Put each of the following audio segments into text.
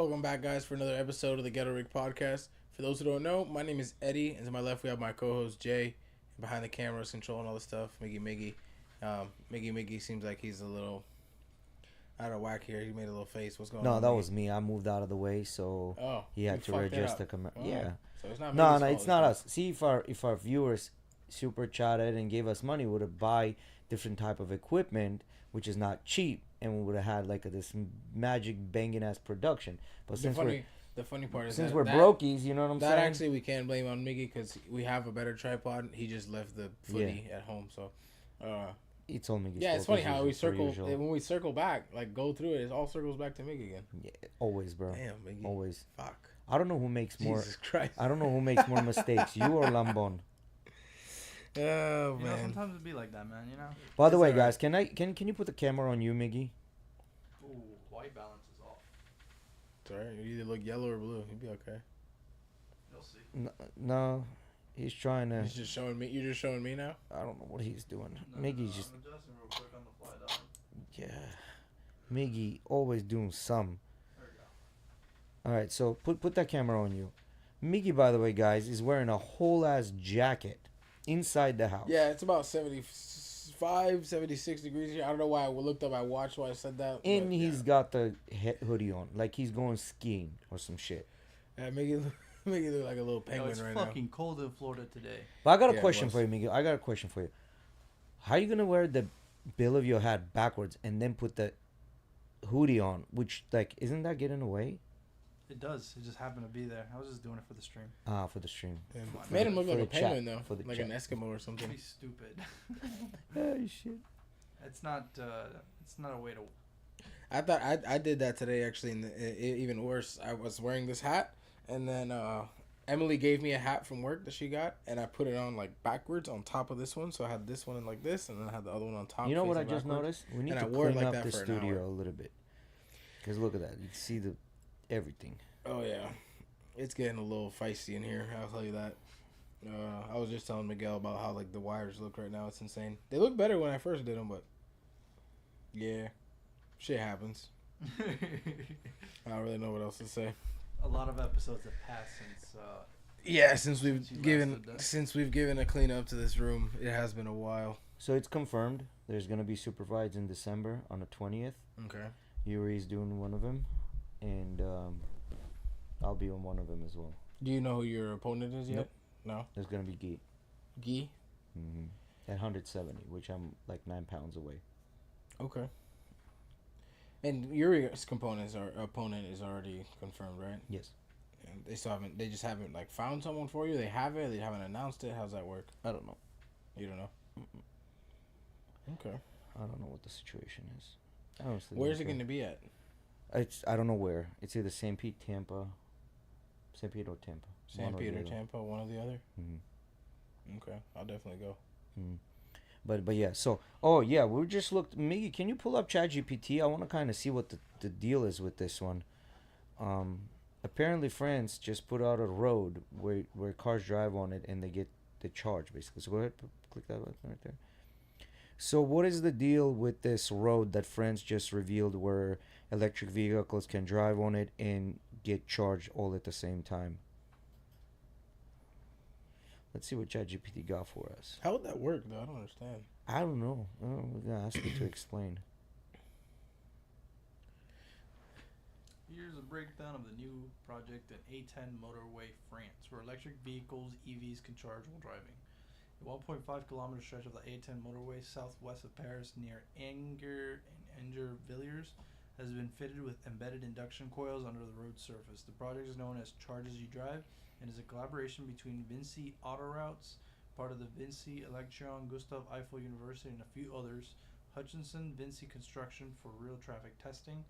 Welcome back, guys, for another episode of the Ghetto Rig Podcast. For those who don't know, my name is Eddy, and to my left we have my co-host Jay. Behind the cameras, controlling all the stuff, Miggy. Miggy seems like he's a little out of whack here. He made a little face. What's going on? No, that Miggy? was me. I moved out of the way, so he had to readjust the camera. Oh. Yeah. So it's not No, Miggy's fault, it's not us. See, if our viewers super chatted and gave us money, we would have buy different type of equipment, which is not cheap, and we would have had like this magic banging ass production. But the funny part is we're brokies, you know what I'm saying? That actually we can't blame on Miggy because we have a better tripod. He just left the footy at home, so. It's all Miggy's Yeah, it's fault, funny how we circle usual. when we circle back, like go through it. It all circles back to Miggy again. Yeah, always, bro. Damn, Miggy. Always. Fuck. I don't know who makes more. Jesus Christ. I don't know who makes more mistakes, you or Lambon. Oh you man. know, sometimes it be like that, man. You know. By the way, all right. guys, can you put the camera on you, Miggy? Ooh, white balance is off. It's alright. You either look yellow or blue. You'll be okay. You'll see. No, he's trying to. He's just showing me. You're just showing me now. I don't know what he's doing. No, Miggy's just. I'm adjusting real quick on the fly, dog. Yeah. Miggy always doing some. There we go. All right, so put that camera on you. Miggy, by the way, guys, is wearing a whole ass jacket inside the house. Yeah, it's about 75, 76 degrees here. I don't know why I looked up my watch while I said that. And he's got the hoodie on, like he's going skiing or some shit. Yeah, make it look like a little penguin It's right fucking cold in Florida today. But I got a Yeah, it question was. for you, Miggy. I got a question for you. How you gonna wear the bill of your hat backwards and then put the hoodie on? Which, like, isn't that getting away? It does. It just happened to be there. I was just doing it for the stream. Ah, for the stream. now. Yeah. For Made him look for like a the chat, penguin though, for the like chat. an Eskimo or Don't something. be stupid. Oh shit. It's not. It's not a way to. I thought I did that today actually. And even worse, I was wearing this hat, and then Emily gave me a hat from work that she got, and I put it on like backwards on top of this one. So I had this one in like this, and then I had the other one on top. You know what I facing just backwards. noticed? We need And to I wore it clean like up that the for an studio hour. a little bit. Cause look at that, you can see the everything. Oh yeah, it's getting a little feisty in here. I'll tell you that. I was just telling Miguel about how like the wires look right now. It's insane. They look better when I first did them, but yeah, shit happens. I don't really know what else to say. A lot of episodes have passed since. Yeah, since we've Since you last given did that. since we've given a cleanup to this room, it has been a while. So it's confirmed. There's gonna be supervised in December on the 20th. Okay. Yuri's doing one of them, and I'll be on one of them as well. Do you know who your opponent is yet? Nope. No. There's gonna be Gee. Gee. At 170, which I'm like 9 pounds away. Okay. And Yuri's opponent is already confirmed, right? Yes. And they just haven't like found someone for you. They haven't announced it. How's that work? I don't know. You don't know. Okay. I don't know what the situation is. I honestly Where's it don't going to be at? care. I don't know where. It's either St. Pete, Tampa. St. Pete or Tampa. St. Pete or Tampa, one or the other. Mm-hmm. Okay, I'll definitely go. Mm. But yeah. So we just looked. Miggy, can you pull up ChatGPT? I want to kind of see what the deal is with this one. Apparently France just put out a road where cars drive on it and they get the charge basically. So go ahead, click that button right there. So what is the deal with this road that France just revealed where electric vehicles can drive on it and get charged all at the same time? Let's see what ChatGPT got for us. How would that work, though? I don't understand. I don't know. We're gonna ask you to explain. Here's a breakdown of the new project at A10 Motorway, France, where electric vehicles (EVs) can charge while driving. The 1.5 kilometer stretch of the A10 motorway southwest of Paris near Angers and Angers-Villiers has been fitted with embedded induction coils under the road surface. The project is known as Charge as You Drive and is a collaboration between Vinci Autoroutes, part of the Vinci Electron Gustav Eiffel University, and a few others. Hutchinson Vinci Construction for real traffic testing.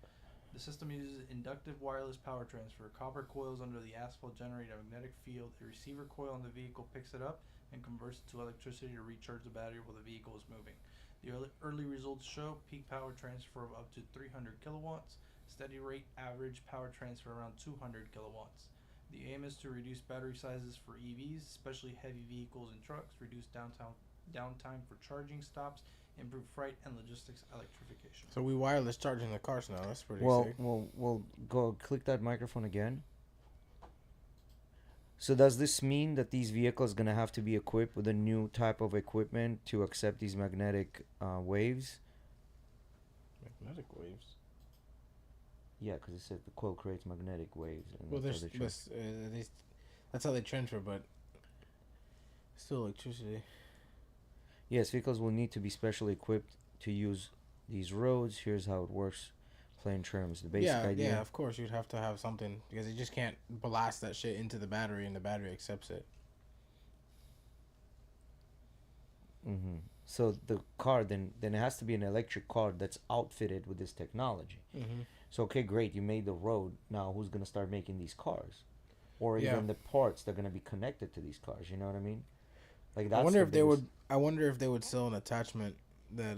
The system uses inductive wireless power transfer. Copper coils under the asphalt generate a magnetic field. A receiver coil on the vehicle picks it up and converts it to electricity to recharge the battery while the vehicle is moving. The early results show peak power transfer of up to 300 kilowatts, steady rate average power transfer around 200 kilowatts. The aim is to reduce battery sizes for EVs, especially heavy vehicles and trucks, reduce downtime downtime for charging stops, improve freight and logistics electrification. So we wireless charging the cars now. That's pretty Well, sick. well, go click that microphone again. So does this mean that these vehicles gonna have to be equipped with a new type of equipment to accept these magnetic waves? Magnetic waves. Yeah, because it said the coil creates magnetic waves. And Well, that's there's how they transfer. that's how they transfer, but still electricity. Yes, vehicles will need to be specially equipped to use these roads. Here's how it works, plain terms. The basic idea. Yeah, of course you'd have to have something because you just can't blast that shit into the battery and the battery accepts it. Mm-hmm. So the car then it has to be an electric car that's outfitted with this technology. Mm-hmm. So okay, great, you made the road. Now who's gonna start making these cars, or Yeah. even the parts that are gonna be connected to these cars? You know what I mean? Like that's I wonder the if they biggest- would. I wonder if they would sell an attachment that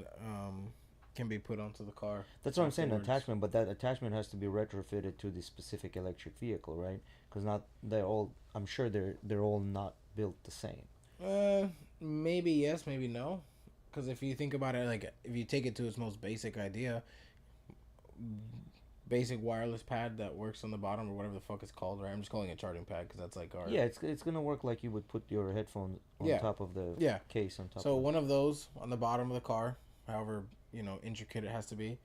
can be put onto the car. That's what I'm saying, afterwards. attachment. But that attachment has to be retrofitted to the specific electric vehicle, right? Because not they're all. I'm sure they're all not built the same. Maybe yes, maybe no. Because if you think about it, like if you take it to its most basic idea, basic wireless pad that works on the bottom or whatever the fuck it's called, right? I'm just calling it charging pad because that's like our Yeah, it's gonna work like you would put your headphones on Yeah. top of the yeah. case on top. So of one of those on the bottom of the car, however intricate it has to be,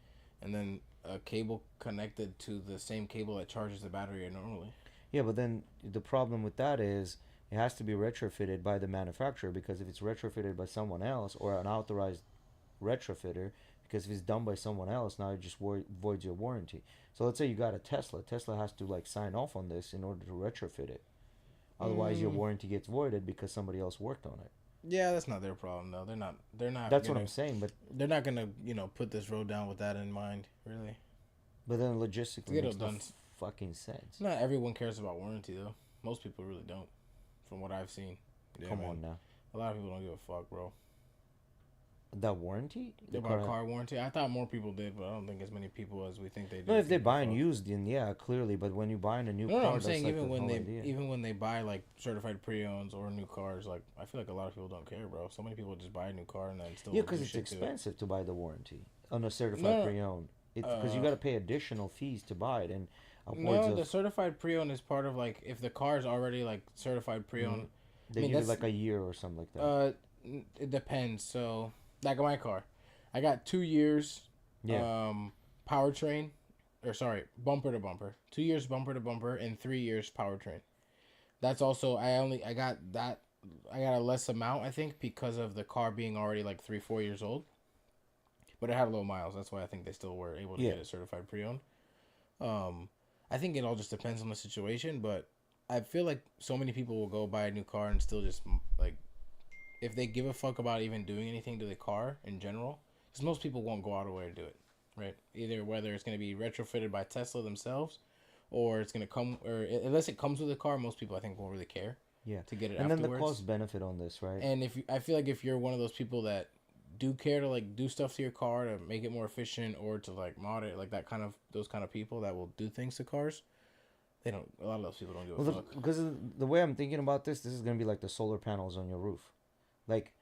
and then a cable connected to the same cable that charges the battery normally. Yeah, but then the problem with that is it has to be retrofitted by the manufacturer, because if it's retrofitted by someone else or an authorized retrofitter, because if it's done by someone else, now it just voids your warranty. So let's say you got a Tesla. Tesla has to like sign off on this in order to retrofit it. Otherwise, your warranty gets voided because somebody else worked on it. Yeah, that's not their problem though. They're not. That's what I'm saying. But They're not gonna put this road down with that in mind, really. then logistically, Get it makes it no done. fucking sense. Not everyone cares about warranty though. Most people really don't, from what I've seen. Yeah, Come man. on now. A lot of people don't give a fuck, bro. That warranty? About car warranty. I thought more people did, but I don't think as many people as we think they do. No, if they're give a buying fuck. used, then yeah, clearly. But when you're buying a new No, car, I'm that's saying like even the when whole they idea. buy like certified pre-owns or new cars, like I feel like a lot of people don't care, bro. So many people just buy a new car and then still Yeah, do because it's shit to it. expensive to buy the warranty on a certified No, pre-owned. It's because you got to pay additional fees to buy it, and No, the certified pre-owned is part of like if the car is already like certified pre-owned. they give it like a year or something like that. It depends. So like my car, I got 2 years. Yeah. Powertrain, or sorry, bumper to bumper. 2 years bumper to bumper and 3 years powertrain. That's also I got a less amount I think because of the car being already like 3-4 years old. But it had low miles. That's why I think they still were able to get it certified pre-owned. I think it all just depends on the situation, but I feel like so many people will go buy a new car and still just like, if they give a fuck about even doing anything to the car in general, because most people won't go out of their way to do it, right? Either whether it's going to be retrofitted by Tesla themselves, or it's going to come, or unless it comes with the car, most people I think won't really care. Yeah. To get it and afterwards. then the cost benefit on this, right? And I feel like if you're one of those people that do care to like do stuff to your car to make it more efficient or to like mod it, like those kind of people that will do things to cars, a lot of those people don't give a fuck. Because the way I'm thinking about this is gonna be like the solar panels on your roof. Like,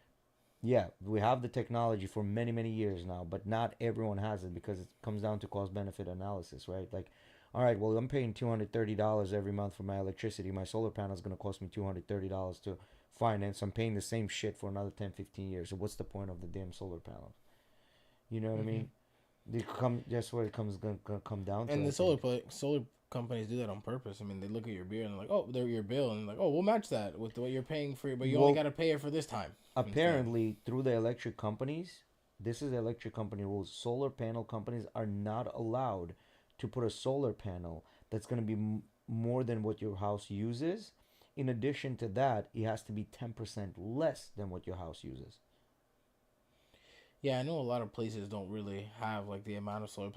yeah, we have the technology for many, many years now, but not everyone has it because it comes down to cost benefit analysis, right? Like, all right, well, I'm paying $230 every month for my electricity. My solar panel is gonna cost me $230 to finance. I'm paying the same shit for another 10-15 years. So what's the point of the damn solar panels? You know what I mean? That's what it gonna come down to. And the solar companies do that on purpose. I mean, they look at your bill and they're like, oh, they're your bill, and they're like, oh, we'll match that with what you're paying for, but you only got to pay it for this time. Apparently, through the electric companies, this is the electric company rules. Solar panel companies are not allowed to put a solar panel that's going to be more than what your house uses. In addition to that, it has to be 10% less than what your house uses. Yeah, I know a lot of places don't really have like the amount of solar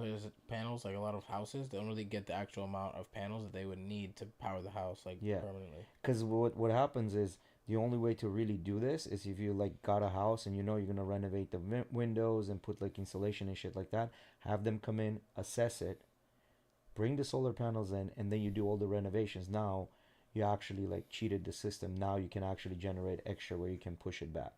panels. Like a lot of houses, they don't really get the actual amount of panels that they would need to power the house permanently. Because what happens is the only way to really do this is if you like got a house and you know you're gonna renovate the windows and put like insulation and shit like that. Have them come in, assess it, bring the solar panels in, and then you do all the renovations. Now you actually like cheated the system. Now you can actually generate extra where you can push it back.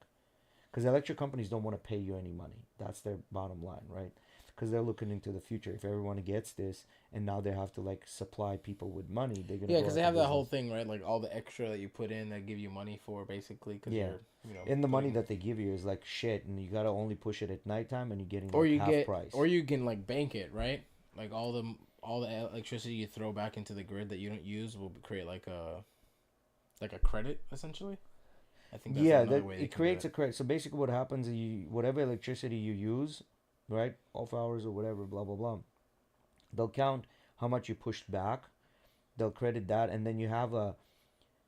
Because electric companies don't want to pay you any money. That's their bottom line, right? Because they're looking into the future. If everyone gets this, and now they have to like supply people with money, they're gonna Yeah, go because out they of have that business. whole thing, right? Like all the extra that you put in that give you money for, basically. Cause Yeah. you're, you know, And the money putting- that they give you is like shit, and you gotta only push it at nighttime, and you're getting like or you half get, price. or you can like bank it, right? Like all the electricity you throw back into the grid that you don't use will create like a credit, essentially. I think that's Yeah, another that way they it can do creates a credit. So basically, what happens is you whatever electricity you use, right, off hours or whatever, blah blah blah. They'll count how much you pushed back. They'll credit that, and then you have a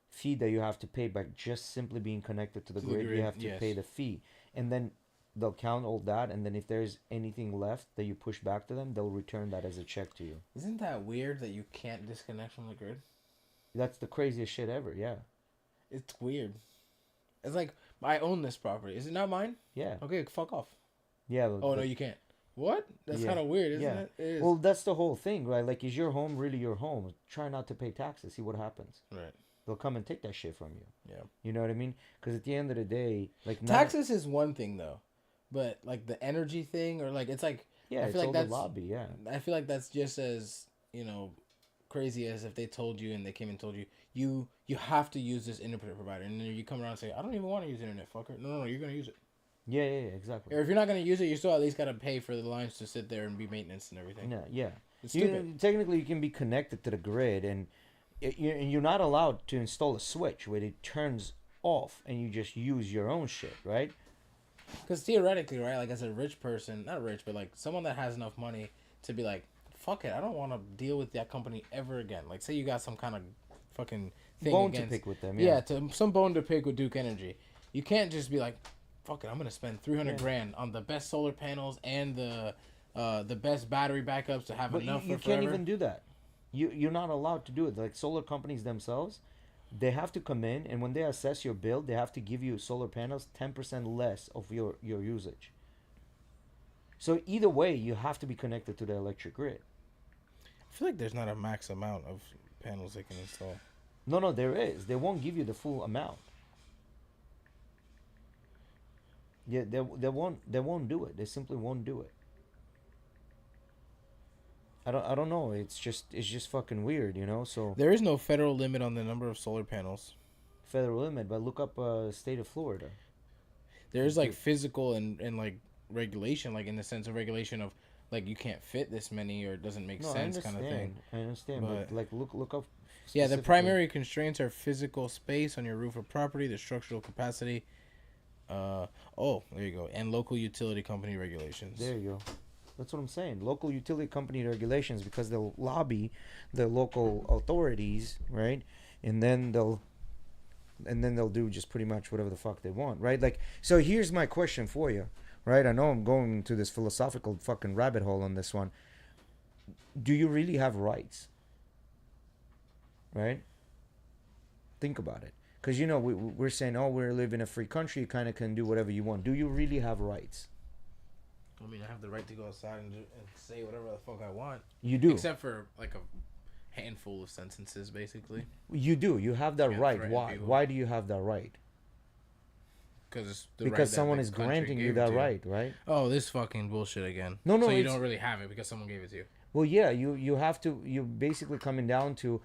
fee that you have to pay by just simply being connected to the To the grid. You grid, have to yes. pay the fee, and then they'll count all that, and then if there's anything left that you push back to them, they'll return that as a check to you. Isn't that weird that you can't disconnect from the grid? That's the craziest shit ever. Yeah, It's weird. It's like, I own this property. Is it not mine? yeah, Okay, fuck off. yeah. Oh, no, you can't. What? That's Yeah. kind of weird, isn't Yeah. it? It is. Well, that's the whole thing, right? Like, is your home really your home? Try not to pay taxes. See what happens. right. They'll come and take that shit from you. Yeah. You know what I mean? Because at the end of the day, like Taxes is one thing, though. But, like, the energy thing, or, like, it's like, yeah, I it's feel like all the that's- lobby. Yeah, I feel like that's just as, you know, crazy as if they told you and they came and told you, you have to use this internet provider. And then you come around and say, I don't even want to use internet, fucker. No, you're going to use it. yeah, exactly. Or if you're not going to use it, you still at least got to pay for the lines to sit there and be maintenance and everything. Yeah. It's stupid. You, technically, you can be connected to the grid, and you're not allowed to install a switch where it turns off and you just use your own shit, right? Because theoretically, right, like as a rich person, not rich, but like someone that has enough money to be like, fuck it, I don't want to deal with that company ever again. Like, say you got some kind of fucking thing Bone against, to pick with them. yeah, some bone to pick with Duke Energy. You can't just be like, fuck it, I'm gonna spend 300 Yeah. grand on the best solar panels and the best battery backups to have But enough you for forever. can't even do that. You're not allowed to do it. Like solar companies themselves, they have to come in, and when they assess your bill, they have to give you solar panels 10% less of your usage. So either way, you have to be connected to the electric grid. I feel like there's not a max amount of panels they can install. No, there is. They won't give you the full amount. Yeah, they won't do it. They simply won't do it. I don't know. It's just fucking weird, you know. So There is no federal limit on the number of solar panels. federal limit, but look up state of Florida. There's like physical and like regulation, like in the sense of regulation of like you can't fit this many or it doesn't make No, sense kind of thing. I understand, but But- like look up. Yeah, the specifically- primary constraints are physical space on your roof or property, the structural capacity. There you go, and local utility company regulations. There you go. That's what I'm saying. Local utility company regulations, because they'll lobby the local authorities, right? And then they'll do just pretty much whatever the fuck they want, right? Like, so here's my question for you, right? I know I'm going into this philosophical fucking rabbit hole on this one. Do you really have rights? Right? Think about it. Because, you know, we're saying, oh, we live in a free country. You kind of can do whatever you want. Do you really have rights? I mean, I have the right to go outside and say whatever the fuck I want. You do. Except for like a handful of sentences, basically. You do. You have that Yeah, right. threaten Why? people. Why do you have that right? Because Someone is granting you that right, right? Oh, this fucking bullshit again. No, So you it's- don't really have it because someone gave it to you. Well, yeah, you have to. You're basically coming down to,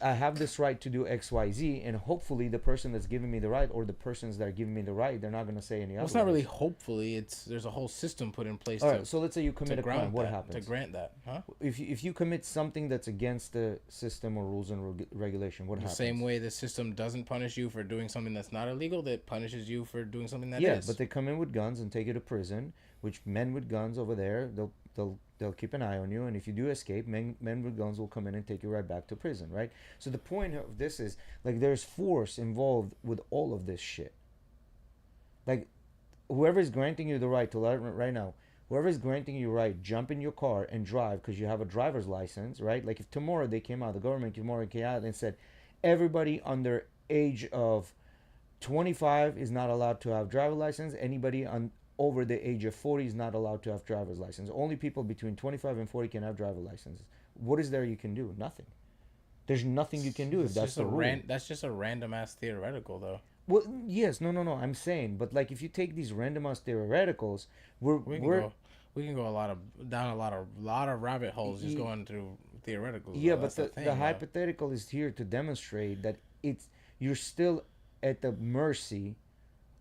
I have this right to do X, Y, Z, and hopefully the person that's giving me the right, or the persons that are giving me the right, they're not going to say any Well, it's otherwise. not really hopefully. There's a whole system put in place All to right, so let's say you commit a crime. grant What that, happens? to grant that, huh? If you commit something that's against the system or rules and regulation, what The happens? same way the system doesn't punish you for doing something that's not illegal, that punishes you for doing something that is. Yeah, but they come in with guns and take you to prison. Which men with guns over there, they'll keep an eye on you, and if you do escape, men with guns will come in and take you right back to prison, right? So the point of this is, like, there's force involved with all of this shit. Like, whoever's granting you the right to right now, whoever's granting you right, jump in your car and drive because you have a driver's license, right? Like, if tomorrow they came out, the government tomorrow came out and said everybody under age of 25 is not allowed to have driver's license. Anybody over the age of 40 is not allowed to have driver's license. Only people between 25 and 40 can have driver's licenses. What is there you can do? Nothing. There's nothing you can do if that's the rule. That's just a random ass theoretical, though. Well, yes, no. I'm saying, but like, if you take these randomized theoreticals, We can go down a lot of rabbit holes just going through theoreticals. Yeah, though. but That's the hypothetical is here to demonstrate that you're still at the mercy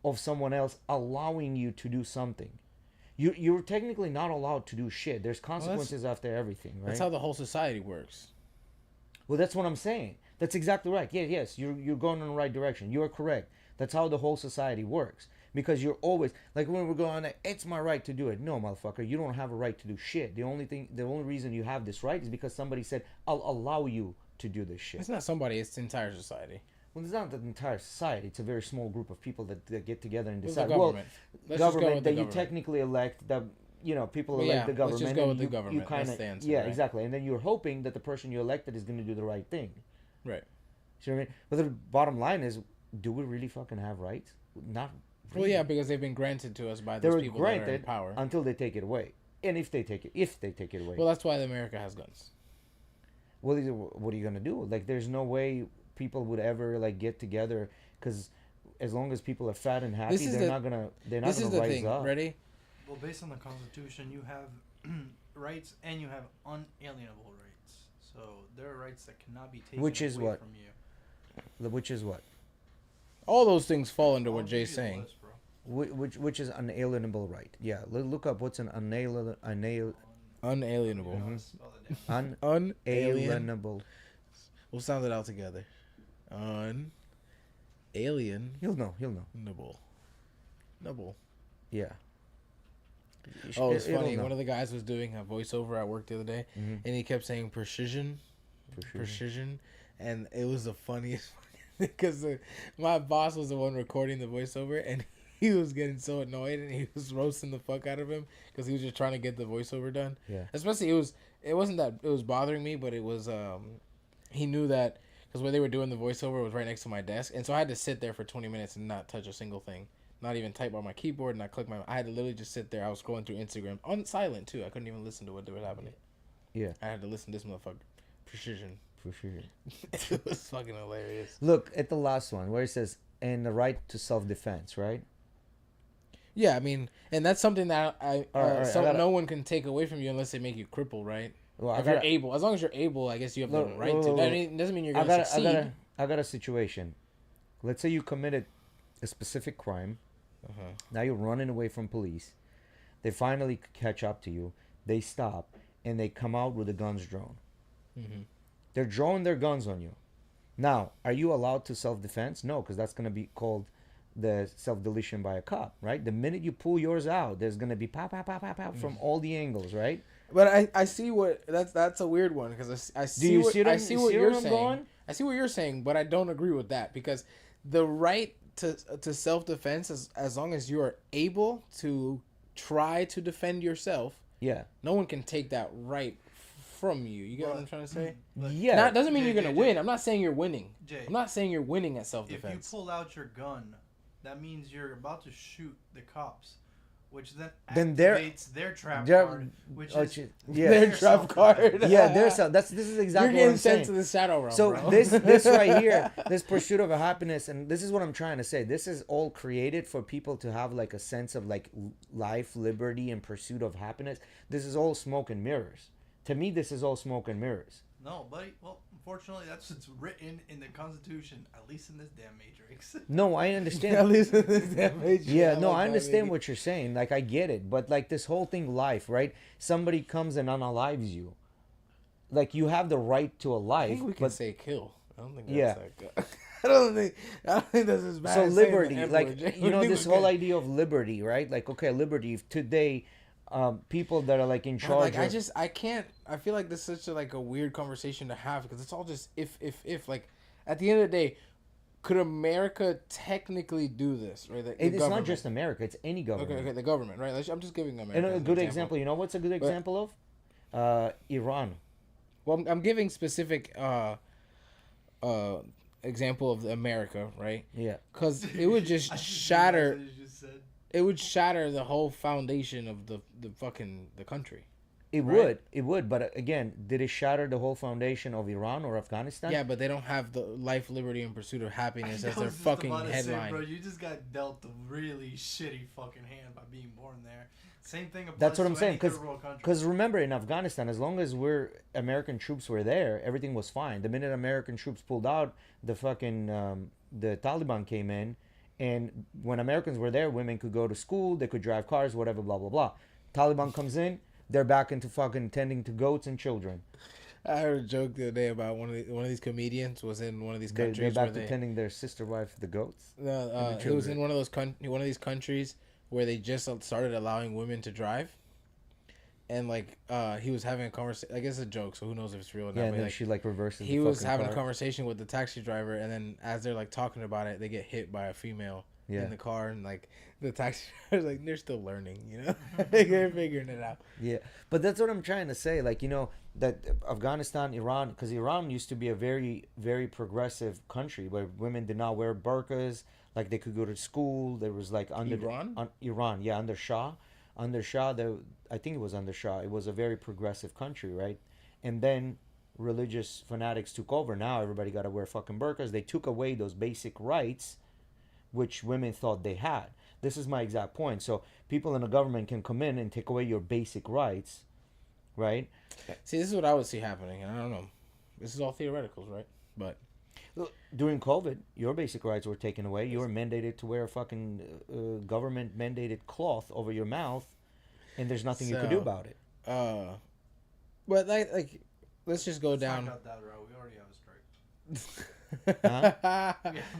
of someone else allowing you to do something. You're technically not allowed to do shit. There's consequences after everything, right? That's how the whole society works. Well, that's what I'm saying. That's exactly right. Yeah, yes, you're going in the right direction. You're correct. That's how the whole society works. Because you're always like when we're going, it's my right to do it. No, motherfucker, you don't have a right to do shit. The only reason you have this right is because somebody said, "I'll allow you to do this shit." It's not somebody; it's the entire society. Well, it's not the entire society. It's a very small group of people that get together and decide. Government. Well, government that you technically elect, that people elect the government. Let's just go with the government. You kind of, right? Exactly. And then you're hoping that the person you elected is going to do the right thing. Right. See what I mean? But the bottom line is, do we really fucking have rights? Not. Well, yeah, because they've been granted to us by those people that are in power until they take it away, and if they take it away. Well, that's why America has guns. Well, what are you gonna do? Like, there's no way people would ever like get together, because as long as people are fat and happy, they're not gonna rise up. Ready? Well, based on the Constitution, you have rights and you have unalienable rights. So there are rights that cannot be taken away from you. Which is what? All those things fall into what Jay's saying. List, bro. Which is unalienable right? Yeah, look up what's an unalienable. Unalienable. Mm-hmm. Unalienable. We'll sound it out together. Alien. He'll know. Nibble. Yeah. Oh, it's funny. One of the guys was doing a voiceover at work the other day, mm-hmm. and he kept saying precision, and it was the funniest. Because my boss was the one recording the voiceover, and he was getting so annoyed, and he was roasting the fuck out of him because he was just trying to get the voiceover done. Yeah. Especially it wasn't that it was bothering me, but it was he knew that because when they were doing the voiceover, it was right next to my desk, and so I had to sit there for 20 minutes and not touch a single thing, not even type on my keyboard, and not click I had to literally just sit there. I was scrolling through Instagram on silent too. I couldn't even listen to what was happening. Yeah. I had to listen to this motherfucker. Precision. For sure. It was fucking hilarious. Look at the last one where it says, and the right to self-defense, right? Yeah, I mean, and that's something that no one can take away from you unless they make you cripple, right? Well, if you're able, as long as you're able, I guess you have the right to. I mean, it doesn't mean you're going to succeed. I got a situation. Let's say you committed a specific crime. Uh-huh. Now you're running away from police. They finally catch up to you. They stop, and they come out with the guns drawn. Mm-hmm. They're drawing their guns on you. Now, are you allowed to self-defense? No, because that's going to be called the self-deletion by a cop, right? The minute you pull yours out, there's going to be pop, pop, pop, pop, pop from all the angles, right? But I see what that's a weird one because I see what you're saying. I see what you're saying, but I don't agree with that because the right to self-defense, as long as you are able to try to defend yourself, yeah, no one can take that right from you. You get what I'm trying to say? Yeah. Doesn't mean you're gonna win. I'm not saying you're winning. I'm not saying you're winning at self-defense. If you pull out your gun, that means you're about to shoot the cops, which then activates their trap card, which is their trap card. Yeah, this is exactly you're what I'm saying. You're getting sent to the shadow realm, so bro. this right here, this pursuit of happiness, and this is what I'm trying to say. This is all created for people to have like a sense of like life, liberty, and pursuit of happiness. This is all smoke and mirrors. To me, this is all smoke and mirrors. No, buddy. Well, unfortunately, that's what's written in the Constitution, at least in this damn matrix. No, I understand. At least in this damn matrix. Yeah, no, I understand what you're saying. Like, I get it. But, like, this whole thing, life, right? Somebody comes and unalives you. Like, you have the right to a life. I think we can say kill. I don't think that's that good. I don't think that's as bad. So as liberty, like this whole idea of liberty, right? Like, okay, liberty. If today, people that are like in charge. Like, I can't. I feel like this is such a weird conversation to have because it's all just if. Like, at the end of the day, could America technically do this? Right? It's not just America. It's any government. Okay, the government, right? I'm just giving America. And a good example. You know what's a good example of? Iran. Well, I'm giving specific example of America, right? Yeah. Because it would just shatter. It would shatter the whole foundation of the country. It right? would, but again, did it shatter the whole foundation of Iran or Afghanistan? Yeah, but they don't have the life, liberty, and pursuit of happiness I as was their just fucking about to headline. say, bro, you just got dealt a really shitty fucking hand by being born there. Same thing applies That's what to I'm saying, any third world country. because remember, in Afghanistan, as long as American troops were there, everything was fine. The minute American troops pulled out, the fucking the Taliban came in, and when Americans were there, women could go to school, they could drive cars, whatever, blah blah blah. Taliban comes in, they're back into fucking tending to goats and children. I heard a joke the other day about one of these comedians was in one of these countries. They're back where to tending their sister wife, the goats. No, he was in one of these countries where they just started allowing women to drive, and like he was having a conversation. I guess it's a joke, so who knows if it's real or not. Yeah, and but, then like, she like reverses. he the was fucking having car. a conversation with the taxi driver, and then as they're like talking about it, they get hit by a female Yeah. in the car, and like the taxi driver's like, they're still learning, you know, they're figuring it out. Yeah, but that's what I'm trying to say. Like, you know, that Afghanistan, Iran, because Iran used to be a very, very progressive country where women did not wear burqas. Like, they could go to school. There was like Iran, yeah, under Shah, I think it was under Shah. It was a very progressive country, right? And then religious fanatics took over. Now everybody got to wear fucking burqas. They took away those basic rights, which women thought they had. This is my exact point. So people in the government can come in and take away your basic rights, right? See, this is what I would see happening, and I don't know. This is all theoreticals, right? But During COVID, your basic rights were taken away. You were mandated to wear a fucking government mandated cloth over your mouth, and there's nothing you could do about it. But like let's just go Let's down. knock out that route. We already have a strike.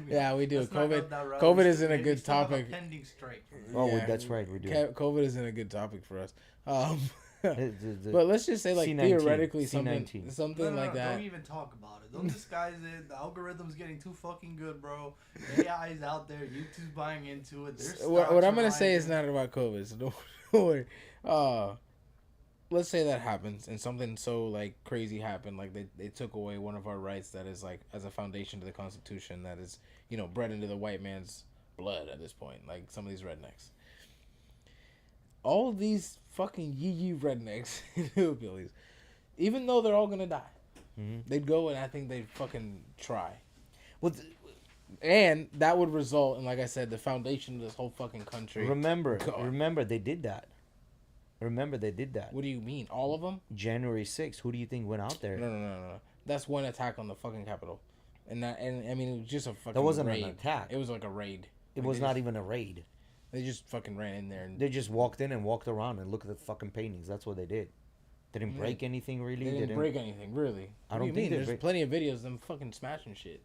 Yeah, we do. Let's knock out COVID. that route. COVID We isn't still- a we good still have a topic. pending strike. Oh, Yeah. that's right, we do. COVID isn't a good topic for us. The But let's just say, like, C19, theoretically, C19. something like that. Don't even talk about it. Don't disguise it. The algorithm's getting too fucking good, bro. AI's out there. YouTube's buying into it. There's What I'm gonna say is not about COVID, so don't worry. Let's say that happens and something so like crazy happened, like they took away one of our rights that is like as a foundation to the Constitution that is, you know, bred into the white man's blood at this point, like some of these rednecks. All of these fucking yee rednecks, hillbillies, even though they're all gonna die, they'd go and I think they'd fucking try. Well, And that would result in, like I said, the foundation of this whole fucking country. remember, God. they did that. Remember, they did that. What do you mean? All of them? January 6th, who do you think went out there? No. That's one attack on the fucking Capitol. And I mean, it was just a fucking That wasn't raid. an attack. It was like a raid. It Like, was they not just- even a raid. They just fucking ran in there. And They just walked in and walked around and looked at the fucking paintings. That's what they did. They didn't break anything, really. they didn't break anything, really. I What don't do you think mean? they There's break- plenty of videos of them fucking smashing shit.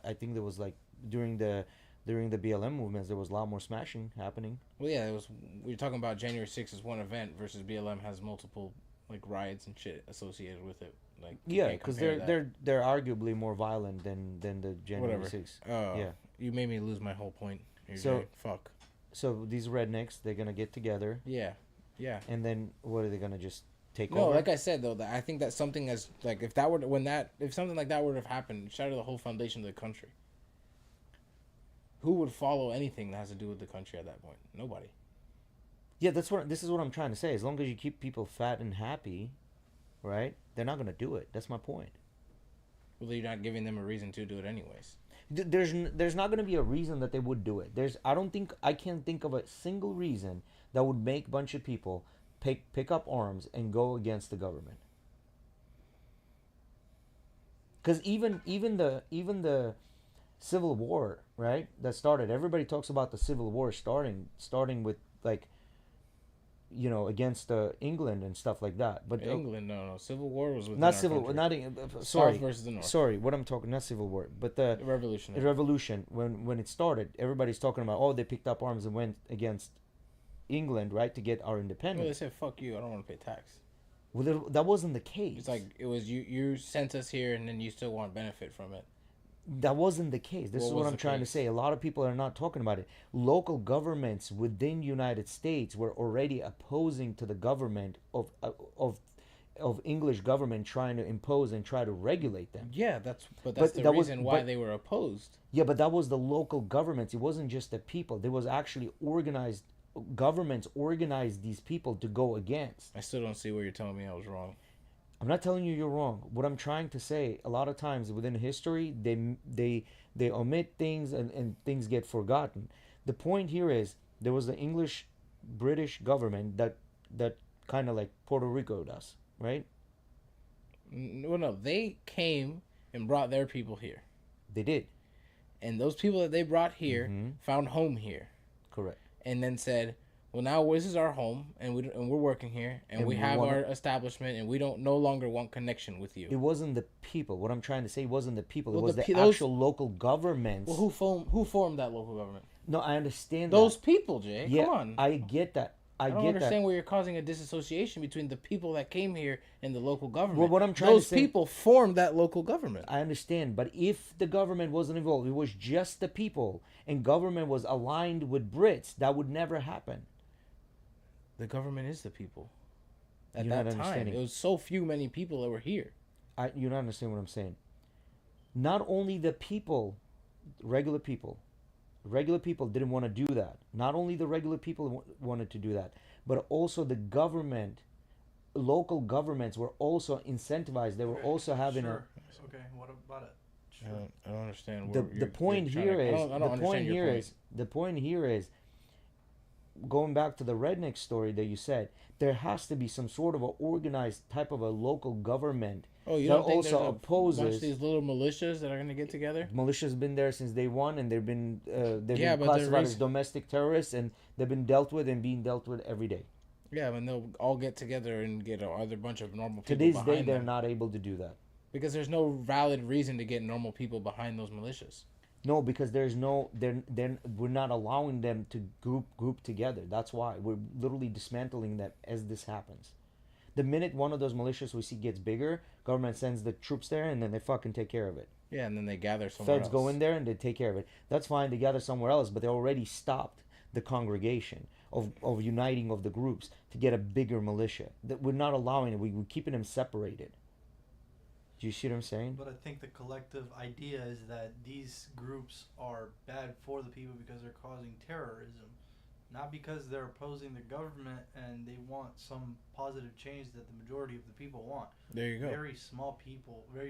I think there was like during the BLM movements, there was a lot more smashing happening. Well, yeah, we were talking about January 6th as one event versus BLM has multiple like riots and shit associated with it. Like, you Yeah, can't because compare they're arguably more violent than the January Whatever. 6th. that. Yeah. You made me lose my whole point. Here, So- Jay. Fuck. So these rednecks, they're gonna get together, Yeah. and then what are they gonna just take No, over? like I said though, that I think that something as like if something like that would have happened, shatter the whole foundation of the country. Who would follow anything that has to do with the country at that point? Nobody. Yeah, this is what I'm trying to say. As long as you keep people fat and happy, right? They're not gonna do it. That's my point. Well, you're not giving them a reason to do it anyways. There's not gonna be a reason that they would do it. I can't think of a single reason that would make a bunch of people pick up arms and go against the government. Because even the Civil War, right? That started. Everybody talks about the Civil War starting with like, you know, against England and stuff like that. But England, no. Civil War was within not our Civil. country. Not sorry. South versus the North. Sorry, what I'm talking. Not Civil War, but the Revolution. revolution. When it started, everybody's talking about, oh, they picked up arms and went against England, right, to get our Well, they independence. said, "Fuck you! I don't want to pay tax." Well, that wasn't the case. It's like it was you sent us here, and then you still want benefit from it. That wasn't the case. This What is was what I'm the trying to case? say. A lot of people are not talking about it. Local governments within United States were already opposing to the government of English government trying to impose and try to regulate them. Yeah, that's the that was- reason why but- they were opposed. Yeah, but that was the local governments. It wasn't just the people. There was actually organized governments organize these people to go against. I still don't see where you're telling me I was wrong. I'm not telling you you're wrong. What I'm trying to say, a lot of times within history, they omit things and things get forgotten. The point here is there was the English British government that kind of like Puerto Rico does, right? Well, no, they came and brought their people here, They did. and those people that they brought here Mhm. found home here, Correct. and then said, "Well, now this is our home, and we're working here, and And we we have wanna- our establishment, and we don't no longer want connection with you." It wasn't the people. What I'm trying to say wasn't the people. It Well, was the the those- actual local governments. Well, who formed that local government? No, I understand Those that. people, Jay. Yeah, Come on. I get that. I don't get understand that. where you're causing a disassociation between the people that came here and the local government. Well, what I'm trying to Those say- people formed that local government. I understand, but if the government wasn't involved, it was just the people, and government was aligned with Brits, that would never happen. The government is the people. At You're not that time, understanding. it was so few many people that were here. You don't understand what I'm saying. Not only the people, regular people didn't want to do that. Not only the regular people wanted to do that, but also the government, local governments were also incentivized. They were also having Sure. Okay, what about it? Sure. I don't understand. the point here is the point here is going back to the redneck story that you said, there has to be some sort of a organized type of a local government Oh, you that don't think also there's a bunch opposes. of these little militias that are going to get together? Militia's been there since day one, and they've been Yeah, been but classified as race- domestic terrorists, and they've been dealt with and being dealt with every day. Yeah, and they'll all get together and get a other bunch of normal To people this day, behind they're them. not able to do that. Because there's no valid reason to get normal people behind those militias. No, because there's no, we're not allowing them to group together. That's why we're literally dismantling them as this happens. The minute one of those militias we see gets bigger, government sends the troops there, and then they fucking take care of it. Yeah, and then they gather somewhere Feds else. go in there and they take care of it. That's fine. They gather somewhere else, but they already stopped the congregation of uniting of the groups to get a bigger militia. That we're not allowing it. We're keeping them separated. Do you see what I'm saying? But I think the collective idea is that these groups are bad for the people because they're causing terrorism, not because they're opposing the government and they want some positive change that the majority of the people want. There you go. Very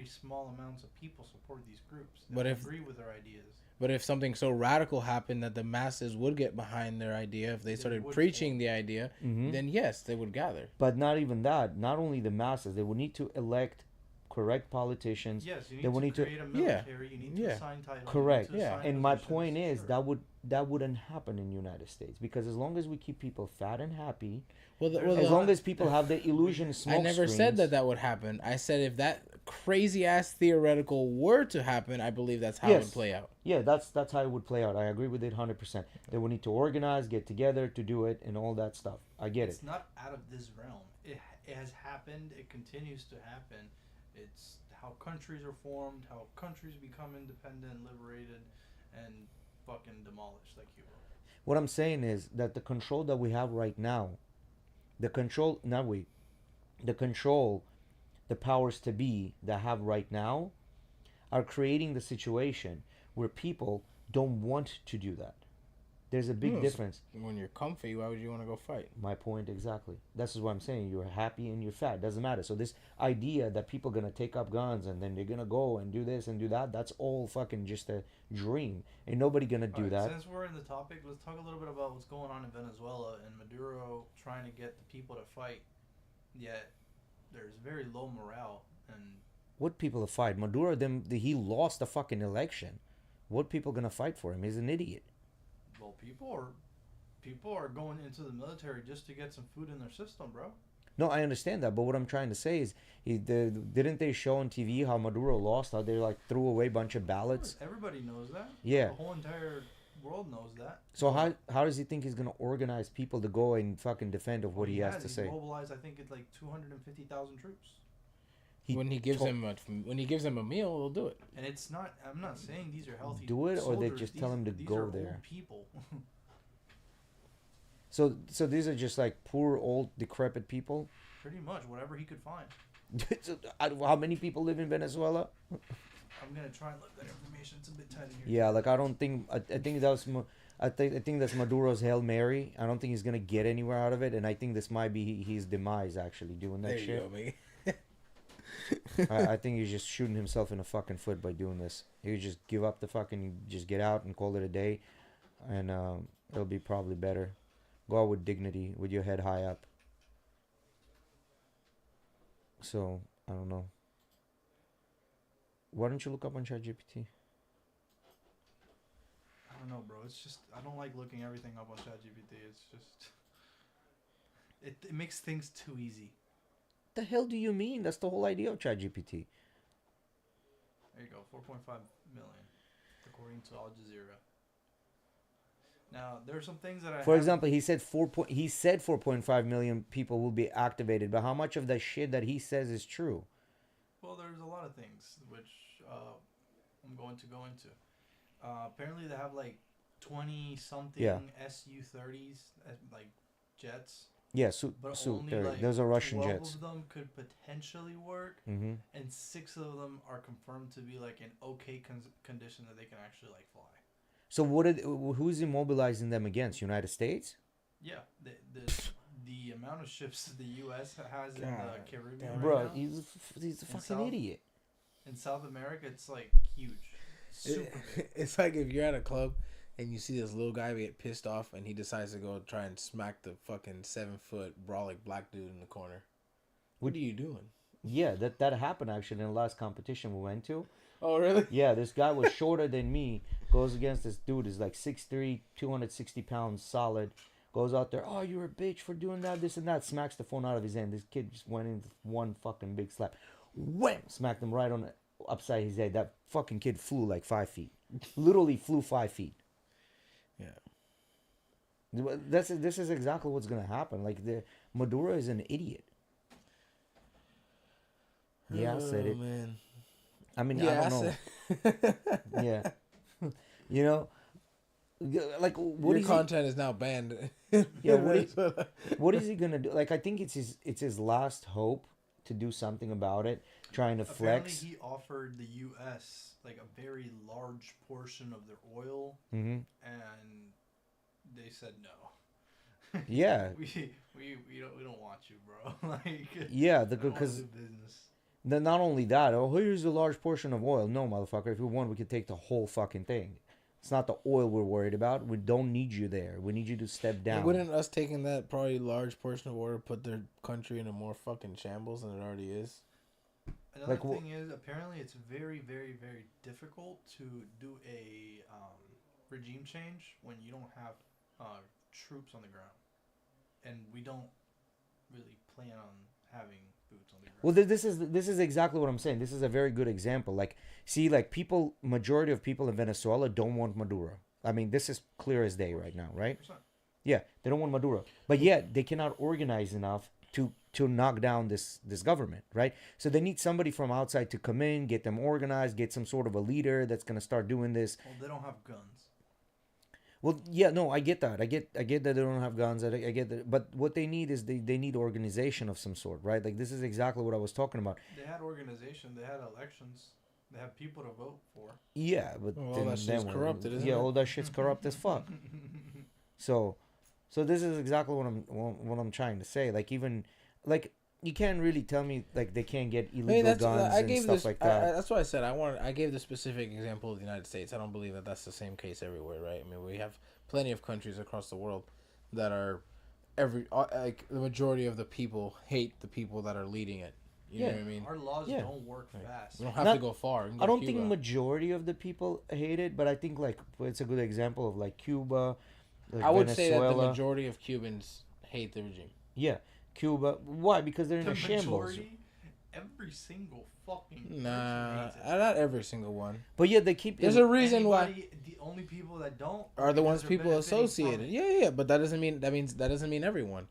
small amounts of people support these groups. They But don't if- agree with their ideas. But if something so radical happened that the masses would get behind their idea, if they They started would preaching form. the idea, Mhm. then yes, they would gather. But not even that. Not only the masses, they would need to elect correct politicians. Yes, you They will need need to to- create a Yeah. military. You need to Yeah. assign titles. Correct. You need to Yeah. assign And my positions, point is sure. that wouldn't happen in the United States, because as long as we keep people fat and happy, Well, There's as a long lot- as people have the illusion smoke I never said screens- that would happen. I said if that crazy ass theoretical were to happen, I believe that's how it Yes. would play out. Yeah, that's how it would play out. I agree with it 100%. They would need to organize, get together to do it, and all that stuff. I get It's it. not out of this realm. It has happened. It continues to happen. It's how countries are formed, how countries become independent, liberated, and fucking demolished like Cuba. What I'm saying is that the control that we have right now, the powers to be that have right now, are creating the situation where people don't want to do that. There's a big No, difference. When you're comfy, why would you want to go fight? My point exactly. This is what I'm saying. You're happy and you're fat. Doesn't matter. So this idea that people gonna take up guns and then they're gonna go and do this and do that, that's all fucking just a dream. Ain't nobody gonna do Alright, that. Since we're in the topic, let's talk a little bit about what's going on in Venezuela and Maduro trying to get the people to fight. Yet there's very low morale and What people to fight? Maduro, he lost the fucking election. What people gonna fight for him? He's an idiot. well, people are going into the military just to get some food in their system, bro. No, I understand that, but what I'm trying to say is, didn't they show on TV how Maduro lost? How they like threw away a bunch of ballots? Everybody knows that. Yeah. The whole entire world knows that. So how does he think he's gonna organize people to go and fucking defend of what he has to He's say? mobilized, I think it's like 250,000 troops. When he gives told- them a meal, they'll do it. And it's not. I'm not saying these are healthy. Do it, or they soldiers. just tell him to these go are there? Old people. So these are just like poor old decrepit people. Pretty much whatever he could find. So, how many people live in Venezuela? I'm gonna try and look that information. It's a bit tight in here. Yeah, like I don't think I think that was I think that's Maduro's Hail Mary. I don't think he's gonna get anywhere out of it, and I think this might be his demise actually doing that There shit. you go, Miggy. I think he's just shooting himself in the fucking foot by doing this. He would just give up the fucking, just get out and call it a day, and it'll be probably better. Go out with dignity, with your head high up. So I don't know. Why don't you look up on ChatGPT? I don't know, bro. It's just I don't like looking everything up on ChatGPT. It's just it makes things too easy. The hell do you mean? That's the whole idea of ChatGPT. There you go, 4.5 million, according to Al Jazeera. Now there are some things that For example, he said 4.5 million people will be activated, but how much of the shit that he says is true? Well, there's a lot of things which I'm going to go into. Apparently, they have like 20 something Su-30s, like jets. Yeah, But only like those are Russian 12 jets. of them could potentially work, Mm-hmm. and 6 of them are confirmed to be like in okay condition that they can actually like fly. So who's immobilizing them against? United States? Yeah, the amount of ships the U.S. has in the Caribbean right Bro, now, he's a fucking South- idiot. in South America, it's like huge, super big. It's like if you're at a club and you see this little guy get pissed off and he decides to go try and smack the fucking 7-foot brolic black dude in the corner. What are you doing? Yeah, that happened actually in the last competition we went to. Oh, really? Yeah, this guy was shorter than me. Goes against this dude is like 6'3", 260 pounds solid. Goes out there, oh, you're a bitch for doing that, this and that. Smacks the phone out of his hand. This kid just went in with one fucking big slap. Wham! Smacked him right on the upside his head. That fucking kid flew like 5 feet. Literally flew 5 feet. Yeah. This is exactly what's gonna happen. Like Maduro is an idiot. Yeah, I said it. Man. I mean, Yeah, I don't know. Yeah, you know, like what Your is content is now banned. Yeah, what is he gonna do? Like, I think it's his last hope to do something about it, trying to Apparently, flex. he offered the U.S. like a very large portion of their oil, Mm-hmm. and they said no. Yeah. we don't want you, bro. Like, Yeah, I don't wanna because do business. then not only that, oh, here's a large portion of oil. No, motherfucker. If we want, we could take the whole fucking thing. It's not the oil we're worried about. We don't need you there. We need you to step down. Wouldn't us taking that probably large portion of water put their country in a more fucking shambles than it already is? Another Like, thing is, apparently, it's very, very, very difficult to do a regime change when you don't have troops on the ground, and we don't really plan on having boots on the ground. Well, this is exactly what I'm saying. This is a very good example. Like, see, like majority of people in Venezuela don't want Maduro. I mean, this is clear as day right now, right? 100%. Yeah, they don't want Maduro, but yet they cannot organize enough to knock down this government, right? So they need somebody from outside to come in, get them organized, get some sort of a leader that's gonna start doing this. Well, they don't have guns. Well, yeah, no, I get that. I get that they don't have guns. I get that, but what they need is they need organization of some sort, right? Like, this is exactly what I was talking about. They had organization. They had elections. They have people to vote for. Yeah, but Well, all that shit's corrupted, isn't yeah, it? all that shit's corrupt as fuck. So this is exactly what I'm trying to say. Like, even like, you can't really tell me like they can't get illegal guns and stuff like that. That's what I said. I gave the specific example of the United States. I don't believe that that's the same case everywhere, right? I mean, we have plenty of countries across the world that are like the majority of the people hate the people that are leading it. You know what I mean? Our laws Yeah. don't work fast. We don't have Not- to go far. We can go I don't to Cuba. think majority of the people hate it, but I think like it's a good example of like Cuba. Like I would say that the Venezuela. majority of Cubans hate the regime. Yeah, Cuba. Why? Because they're in The a shambles. majority, every single fucking Nah, person hates it. not every single one. But yeah, they keep. There's a reason why Anybody- the only people that don't are the ones because they're people benefiting from associated. it. Yeah, but that doesn't mean everyone.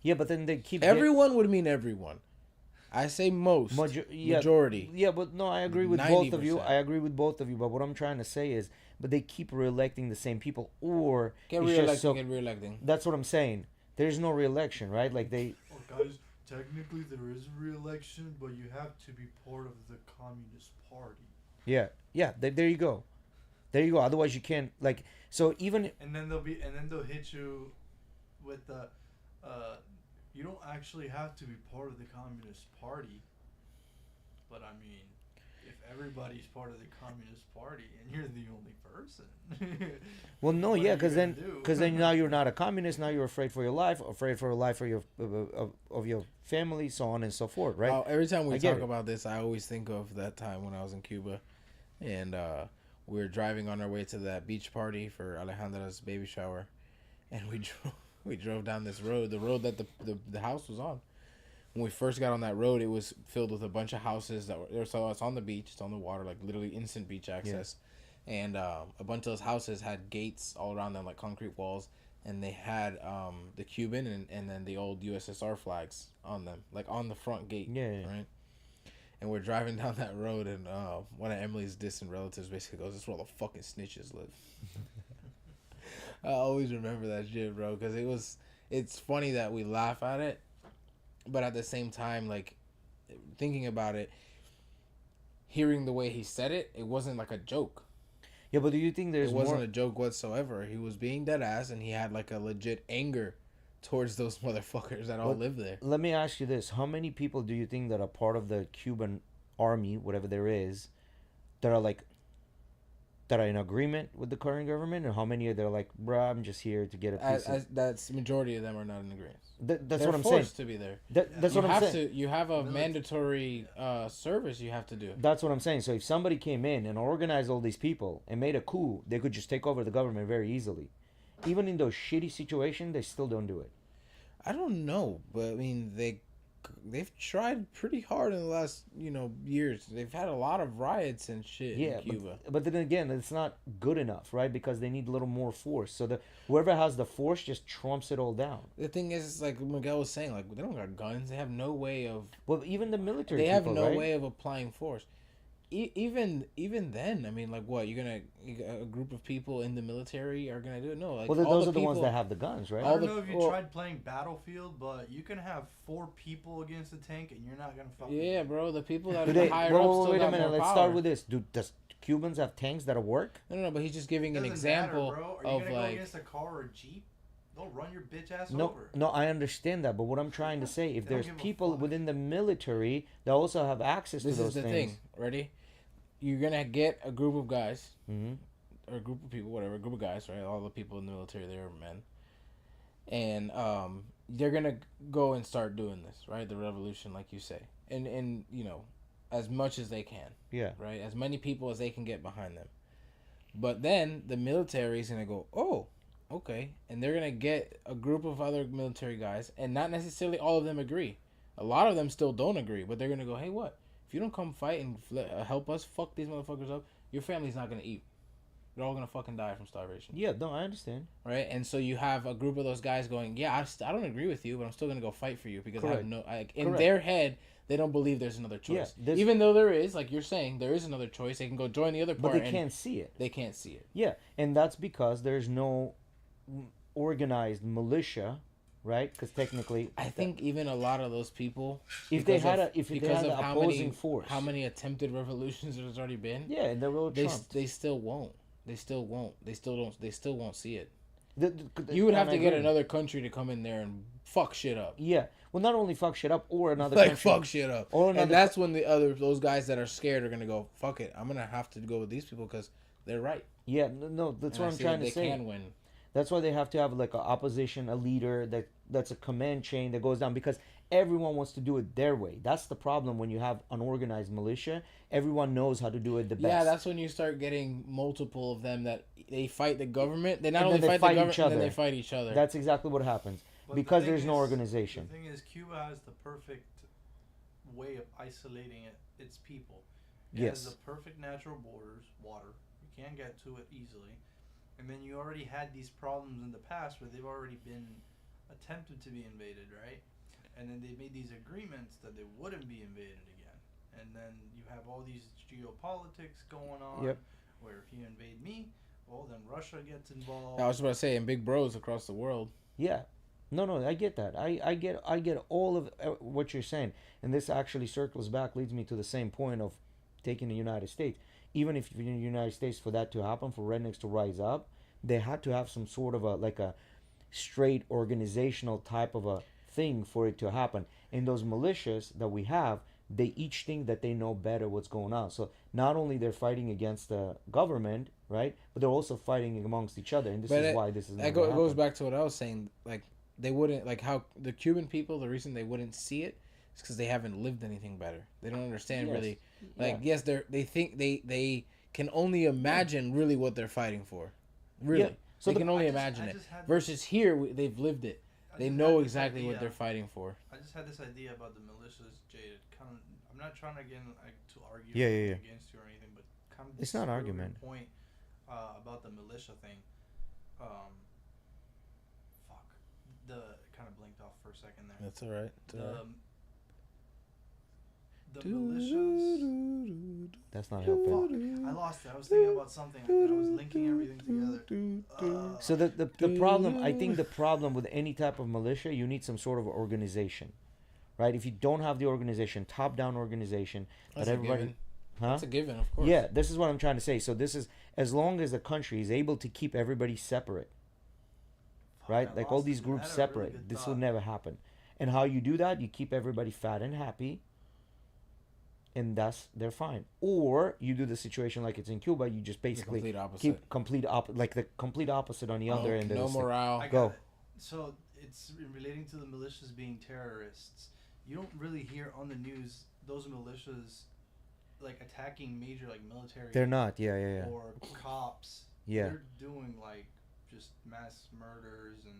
Yeah, but then they keep. Everyone would mean everyone. I say most. Majority. Yeah, but no, I agree with both of you. 90%. I agree with both of you. But what I'm trying to say is, but they keep re-electing the same people, or Get it's re-electing, just so. get re-electing. That's what I'm saying. There's no re-election, right? Like they. Oh, guys, technically there is a re-election, but you have to be part of the Communist Party. Yeah. There you go. There you go. Otherwise, you can't like. So even And then they'll hit you with the, you don't actually have to be part of the Communist Party. But I mean, if everybody's part of the Communist Party and you're the only person. well, no, what yeah, are you because gonna then do? now you're not a communist. Now you're afraid for your life, afraid for the life of your family, so on and so forth, right? Every time we I get talk it. about this, I always think of that time when I was in Cuba, and we were driving on our way to that beach party for Alejandra's baby shower, and we drove down this road, the road that the house was on. When we first got on that road, it was filled with a bunch of houses that were so it's on the beach, it's on the water, like literally instant beach access, and a bunch of those houses had gates all around them, like concrete walls, and they had the Cuban and then the old USSR flags on them, like on the front gate. Yeah. Right. And we're driving down that road, and one of Emily's distant relatives basically goes, "This is where all the fucking snitches live." I always remember that shit, bro, because it's funny that we laugh at it, but at the same time, like, thinking about it, hearing the way he said it, it wasn't like a joke. Yeah, but do you think there's It wasn't more? a joke whatsoever. He was being dead ass, and he had like a legit anger towards those motherfuckers that all What- live there. Let me ask you this: how many people do you think that are part of the Cuban army, whatever there is, that are in agreement with the current government, and how many are there like, bruh, I'm just here to get a piece of... That's majority of them are not in agreement. That's They're what I'm saying. forced to be there. That's You what I'm have saying. to. You have a Military. mandatory service you have to do. That's what I'm saying. So if somebody came in and organized all these people and made a coup, they could just take over the government very easily. Even in those shitty situations, they still don't do it. I don't know, but I mean they've tried pretty hard in the last years. They've had a lot of riots and shit Yeah, in Cuba. but then again, it's not good enough, right? Because they need a little more force. So whoever has the force just trumps it all down. The thing is, like Miguel was saying, like they don't got guns. They have no way of. Well, even the military They have people, no right? way of applying force. Even then, I mean, like what a group of people in the military are gonna do it? No, like Well, all those are the ones people- that have the guns, right? I all don't the- know if you well- tried playing Battlefield, but you can have 4 people against a tank and you're not gonna fucking. Yeah, bro. The people that Do are they? the higher Whoa, up whoa, still wait a got minute. more Let's power. start with this. Does Cubans have tanks that'll work? No, but he's just giving an Doesn't example matter, bro. Are you of gonna go like. against a car or a jeep? They'll run your bitch ass No, over. no, I understand that, but what I'm trying to say, if They don't there's give a people fuck. within the military that also have access This to is those the things. thing. Ready? You're gonna get a group of guys, Hmm. or a group of people, whatever, a group of guys, right? All the people in the military, they are men, and they're gonna go and start doing this, right? The revolution, like you say, and as much as they can, Yeah. right? As many people as they can get behind them. But then the military is gonna go, oh, okay, and they're gonna get a group of other military guys, and not necessarily all of them agree. A lot of them still don't agree, but they're gonna go, hey, what? If you don't come fight and help us fuck these motherfuckers up, your family's not gonna eat. They're all gonna fucking die from starvation, Yeah, no, I understand. right? And so you have a group of those guys going, yeah, I don't agree with you, but I'm still gonna go fight for you because Correct. in Correct. their head they don't believe there's another choice. Yeah, there's- Even though there is, like you're saying, there is another choice. They can go join the other But part. they and can't see it. They can't see it. Yeah, and that's because there's no organized militia, right? Because technically, I think even a lot of those people, if they because had of- if they because had of the how opposing many force, how many attempted revolutions there's already been, yeah, and they're all they trumped. they still won't. They still won't. They still don't. They still won't see it. The- You would have and to I get agree. another country to come in there and fuck shit up. Yeah, well, not only fuck shit up or another Like country. fuck shit up. Or another And that's when those guys that are scared are gonna go, fuck it. I'm gonna have to go with these people because they're right. Yeah, no, that's And I what I'm see trying that to say. They can win. That's why they have to have like an opposition, a leader that's a command chain that goes down because everyone wants to do it their way. That's the problem when you have an organized militia. Everyone knows how to do it the best. Yeah, that's when you start getting multiple of them that they fight the government. They not And only then they fight the fight government, each and then other. they fight each other. That's exactly what happens But the because thing there's no is- organization. The thing is, Cuba has the perfect way of isolating its people. It Yes. has the perfect natural borders, water. You can't get to it easily. And then you already had these problems in the past where they've already been attempted to be invaded, right? And then they made these agreements that they wouldn't be invaded again. And then you have all these geopolitics going on. Yep. Where if you invade me, well, then Russia gets involved. I was about to say, and big bros across the world. Yeah. No, I get that. I get all of what you're saying. And this actually circles back, leads me to the same point of taking the United States. even if in the United States, for that to happen, for rednecks to rise up, they had to have some sort of a straight organizational type of a thing for it to happen. And those militias that we have, they each think that they know better what's going on. So not only they're fighting against the government, right, but they're also fighting amongst each other. And this is why this is not it goes back to what I was saying. Like, they wouldn't, like, how the Cuban people, the reason they wouldn't see it is because they haven't lived anything better. They don't understand really. Like, yes, they think they can only imagine really what they're fighting for. Really. Yeah. So they can only imagine it. Versus here, they've lived it. They know exactly what they're fighting for. I just had this idea about the militias, Jade. Kind of, I'm not trying to to argue against you or anything, but kind of it's not argument. Point about the militia thing. The kind of blinked off for a second there. That's all right. The militias. That's not helping. I lost it. I was thinking about something. I was linking everything together. So the problem, I think the problem with any type of militia, you need some sort of organization, right? If you don't have the organization, top-down organization, that's that everybody, given. That's a given, of course. Yeah, this is what I'm trying to say. So this is, as long as the country is able to keep everybody separate, right? Like all these groups separate, really this will never happen. And how you do that, you keep everybody fat and happy, and thus they're fine. Or you do the situation like it's in Cuba, you just basically keep complete opposite on the other end. No morale. Go. So it's relating to the militias being terrorists. You don't really hear on the news those militias like attacking major like military. They're not. Yeah. Or cops. Yeah. They're doing like just mass murders and.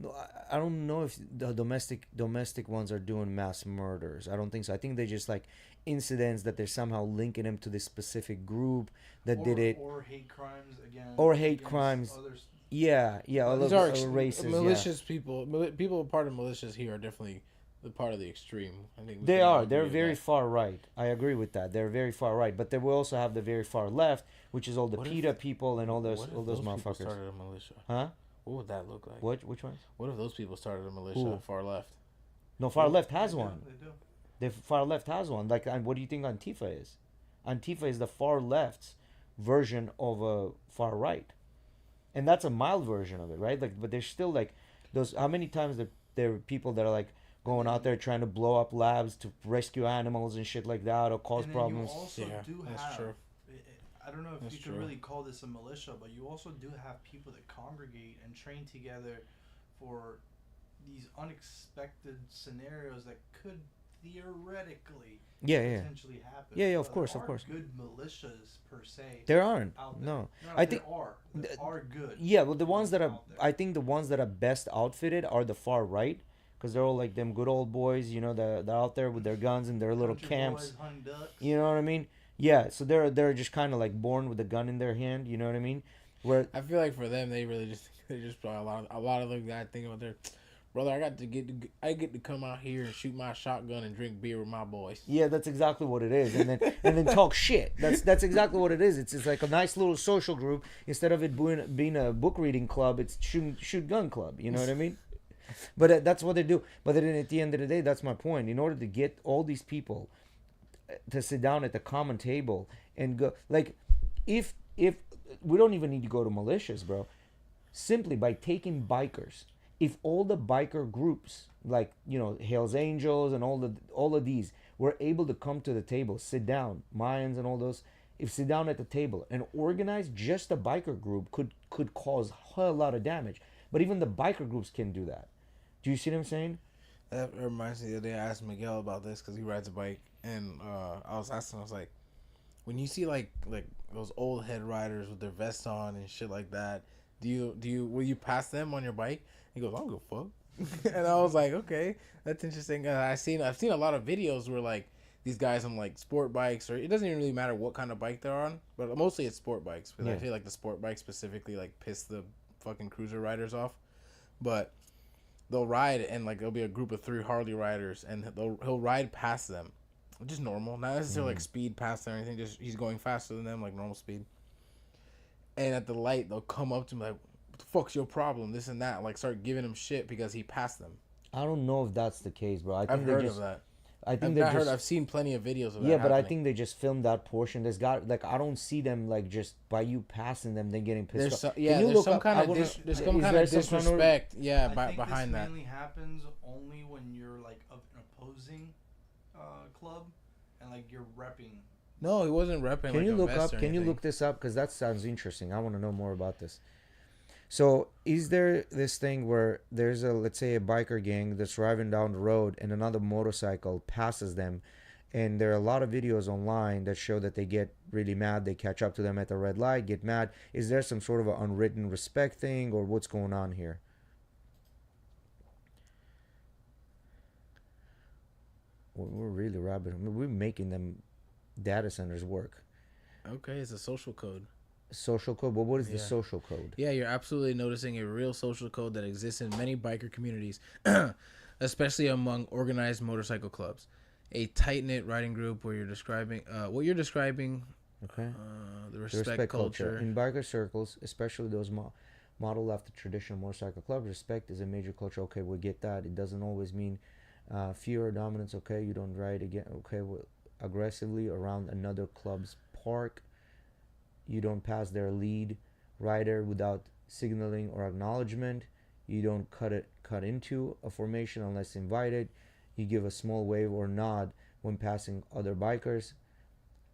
No, I don't know if the domestic ones are doing mass murders. I don't think so. I think they're just like incidents that they're somehow linking them to this specific group that did it. Or hate crimes again. Or hate crimes. Others. Yeah. These are races. Malicious people. People part of militias here are definitely the part of the extreme. I think they are. They're very far right. I agree with that. They're very far right. But they will also have the very far left, which is all the PETA people and all those motherfuckers. Started a militia? Huh? What would that look like? Which ones? What if those people started a militia? Far left. No, far left has one. They do. The far left has one. Like, what do you think Antifa is? Antifa is the far left's version of a far right, and that's a mild version of it, right? Like, but there's still like those. How many times there are people that are like going out there trying to blow up labs to rescue animals and shit like that, or cause problems? You also do that's have. True. I don't know if That's you true. can really call this a militia, but you also do have people that congregate and train together for these unexpected scenarios that could theoretically potentially happen. Yeah, of course. Good militias per se. There aren't. Out there. No. I think there are good. Yeah, well, the ones that are, I think the ones that are best outfitted are the far right, because they're all like them good old boys, you know, they're out there with their guns and their little camps. You know what I mean? Yeah, so they're just kind of like born with a gun in their hand. You know what I mean? Where I feel like for them, they just probably a lot of them guys think about their brother. I get to come out here and shoot my shotgun and drink beer with my boys. Yeah, that's exactly what it is, and then talk shit. That's exactly what it is. It's like a nice little social group. Instead of it being a book reading club, it's shoot gun club. You know what I mean? But that's what they do. But then at the end of the day, that's my point. In order to get all these people to sit down at the common table and go, like, if we don't even need to go to militias, bro, simply by taking bikers, if all the biker groups, like, you know, Hells Angels and all of these were able to come to the table, sit down, Mayans and all those, if sit down at the table and organize, just a biker group could cause a whole lot of damage. But even the biker groups can do that. Do you see what I'm saying? That reminds me, the other day I asked Miguel about this because he rides a bike, and I was asking, I was like, when you see like those old head riders with their vests on and shit like that, will you pass them on your bike? He goes, I don't give a fuck. And I was like, okay, that's interesting. I've seen a lot of videos where like these guys on like sport bikes, or it doesn't even really matter what kind of bike they're on, but mostly it's sport bikes because I feel like the sport bikes specifically like piss the fucking cruiser riders off, but they'll ride and like there'll be a group of 3 Harley riders and he'll ride past them, just normal, not necessarily like speed past them or anything, just he's going faster than them like normal speed, and at the light they'll come up to him like, what the fuck's your problem, this and that, like start giving him shit because he passed them. I don't know if that's the case, bro. I've heard of that. I think I've seen plenty of videos of that. Yeah, but I happening. think they just filmed that portion. There's got like I don't see them like just by you passing them, then getting pissed off. There's some kind of disrespect. Yeah, I think behind this that. mainly happens only when you're like of an opposing club and like you're repping. No, he wasn't repping. Can you look up? Can you look this up? Because that sounds interesting. I want to know more about this. So, is there this thing where there's let's say a biker gang that's driving down the road and another motorcycle passes them, and there are a lot of videos online that show that they get really mad, they catch up to them at the red light, get mad. Is there some sort of an unwritten respect thing, or what's going on here? We're really rabid. I mean, we're making them data centers work. Okay, it's a social code. Social code? Well, what is the social code? Yeah, you're absolutely noticing a real social code that exists in many biker communities, especially among organized motorcycle clubs. A tight-knit riding group where you're describing what you're describing. Okay. The respect culture. In biker circles, especially those modeled after traditional motorcycle clubs, respect is a major culture. Okay, we get that. It doesn't always mean fear or dominance. Okay, you don't ride again. Okay, aggressively around another club's park. You don't pass their lead rider without signaling or acknowledgement. You don't cut into a formation unless invited. You give a small wave or nod when passing other bikers.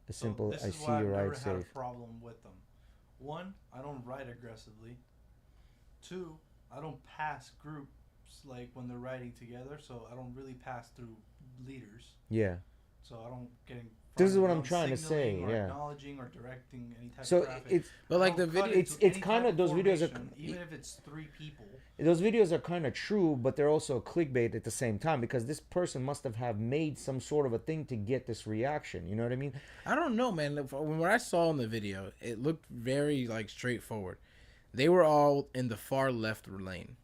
A simple, I see you ride safe. I've never had a problem with them. One, I don't ride aggressively. Two, I don't pass groups like when they're riding together, so I don't really pass through leaders. Yeah. So I don't get in. This is what I'm trying to say. Or yeah. Acknowledging or directing any type so of traffic. it's but like the video, it's kind of those videos are even if it's 3 people. Those videos are kind of true, but they're also clickbait at the same time because this person must have made some sort of a thing to get this reaction. You know what I mean? I don't know, man. When I saw in the video, it looked very like straightforward. They were all in the far left lane.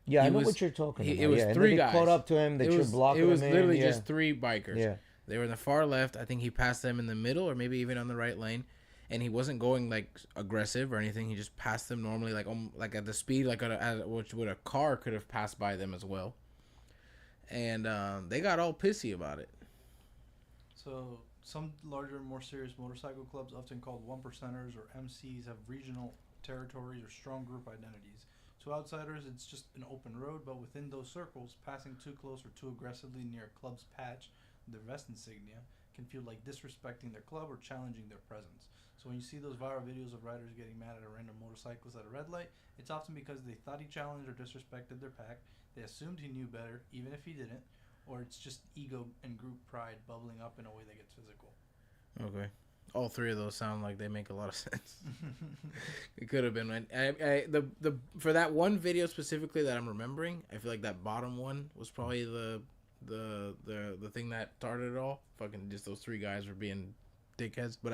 Yeah, I know what you're talking about. It was 3 guys. Caught up to him that you're blocking. It was literally just 3 bikers. Yeah. They were in the far left. I think he passed them in the middle or maybe even on the right lane. And he wasn't going like aggressive or anything. He just passed them normally, like at the speed which a car could have passed by them as well. And they got all pissy about it. So some larger, more serious motorcycle clubs, often called one percenters or MCs, have regional territories or strong group identities. To outsiders, it's just an open road, but within those circles, passing too close or too aggressively near a club's patch, their vest insignia, can feel like disrespecting their club or challenging their presence. So when you see those viral videos of riders getting mad at a random motorcyclist at a red light, it's often because they thought he challenged or disrespected their pack, they assumed he knew better, even if he didn't, or it's just ego and group pride bubbling up in a way that gets physical. Okay. All 3 of those sound like they make a lot of sense. It could have been. The for that one video specifically that I'm remembering, I feel like that bottom one was probably the thing that started it all. Fucking just those 3 guys were being dickheads. But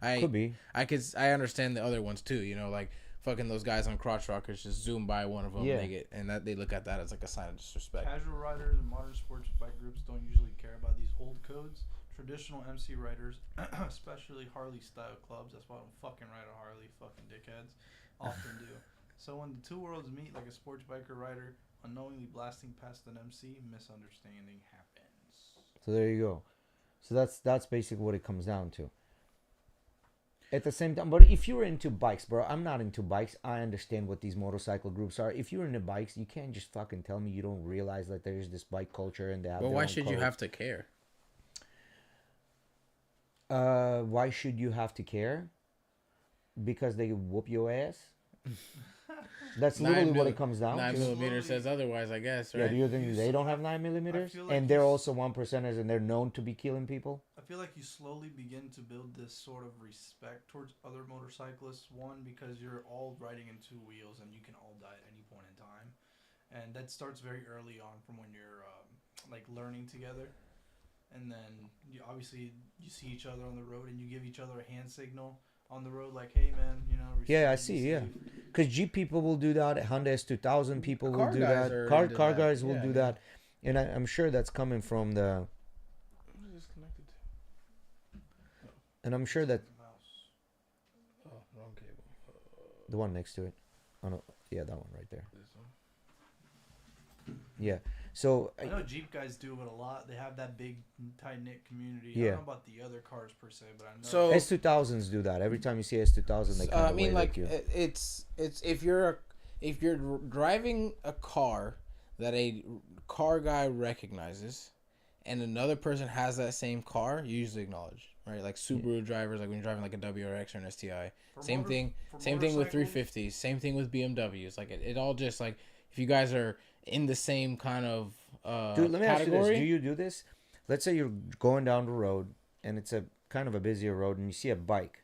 I could be. I understand the other ones too. You know, like fucking those guys on crotch rockers just zoom by one of them. Yeah. They look at that as like a sign of disrespect. Casual riders and modern sports bike groups don't usually care about these old codes. Traditional MC riders, especially Harley style clubs, that's why I don't fucking ride a Harley, fucking dickheads, often do. So when the 2 worlds meet, like a sports biker rider unknowingly blasting past an MC, misunderstanding happens. So there you go. So that's basically what it comes down to. At the same time, but if you're into bikes, bro, I'm not into bikes. I understand what these motorcycle groups are. If you're into bikes, you can't just fucking tell me you don't realize that there's this bike culture and they have. Well, why should you have to care? Why should you have to care? Because they whoop your ass. That's literally what it comes down to. 9mm says otherwise, I guess, right? Yeah, do you think they don't have 9mm? Like and they're also 1%ers and they're known to be killing people? I feel like you slowly begin to build this sort of respect towards other motorcyclists. One, because you're all riding in 2 wheels and you can all die at any point in time. And that starts very early on from when you're like learning together. And then obviously you see each other on the road and you give each other a hand signal on the road, like, hey man, you know. Yeah, I see. Yeah, because Jeep people will do that. Honda S2000 people will do that. Car guys will do that, and I'm sure that's coming from the. What is this connected to? And I'm sure that. Oh, wrong cable. The one next to it. Oh no, yeah, that one right there. This one. Yeah, So I know Jeep guys do it a lot. They have that big, tight knit community. I Yeah. don't know about the other cars per se, but I know. So S2000s do that. Every time you see S2000, they kind I of mean, wave like at you. it's if you're driving a car that a car guy recognizes, and another person has that same car, you usually acknowledge, right? Like Subaru drivers, like when you're driving like a WRX or an STI. Same thing with 350s. Same thing with BMWs. Like it all just like if you guys are in the same kind of Dude, let me ask you this. category. Do you do this? Let's say you're going down the road and it's a kind of a busier road and you see a bike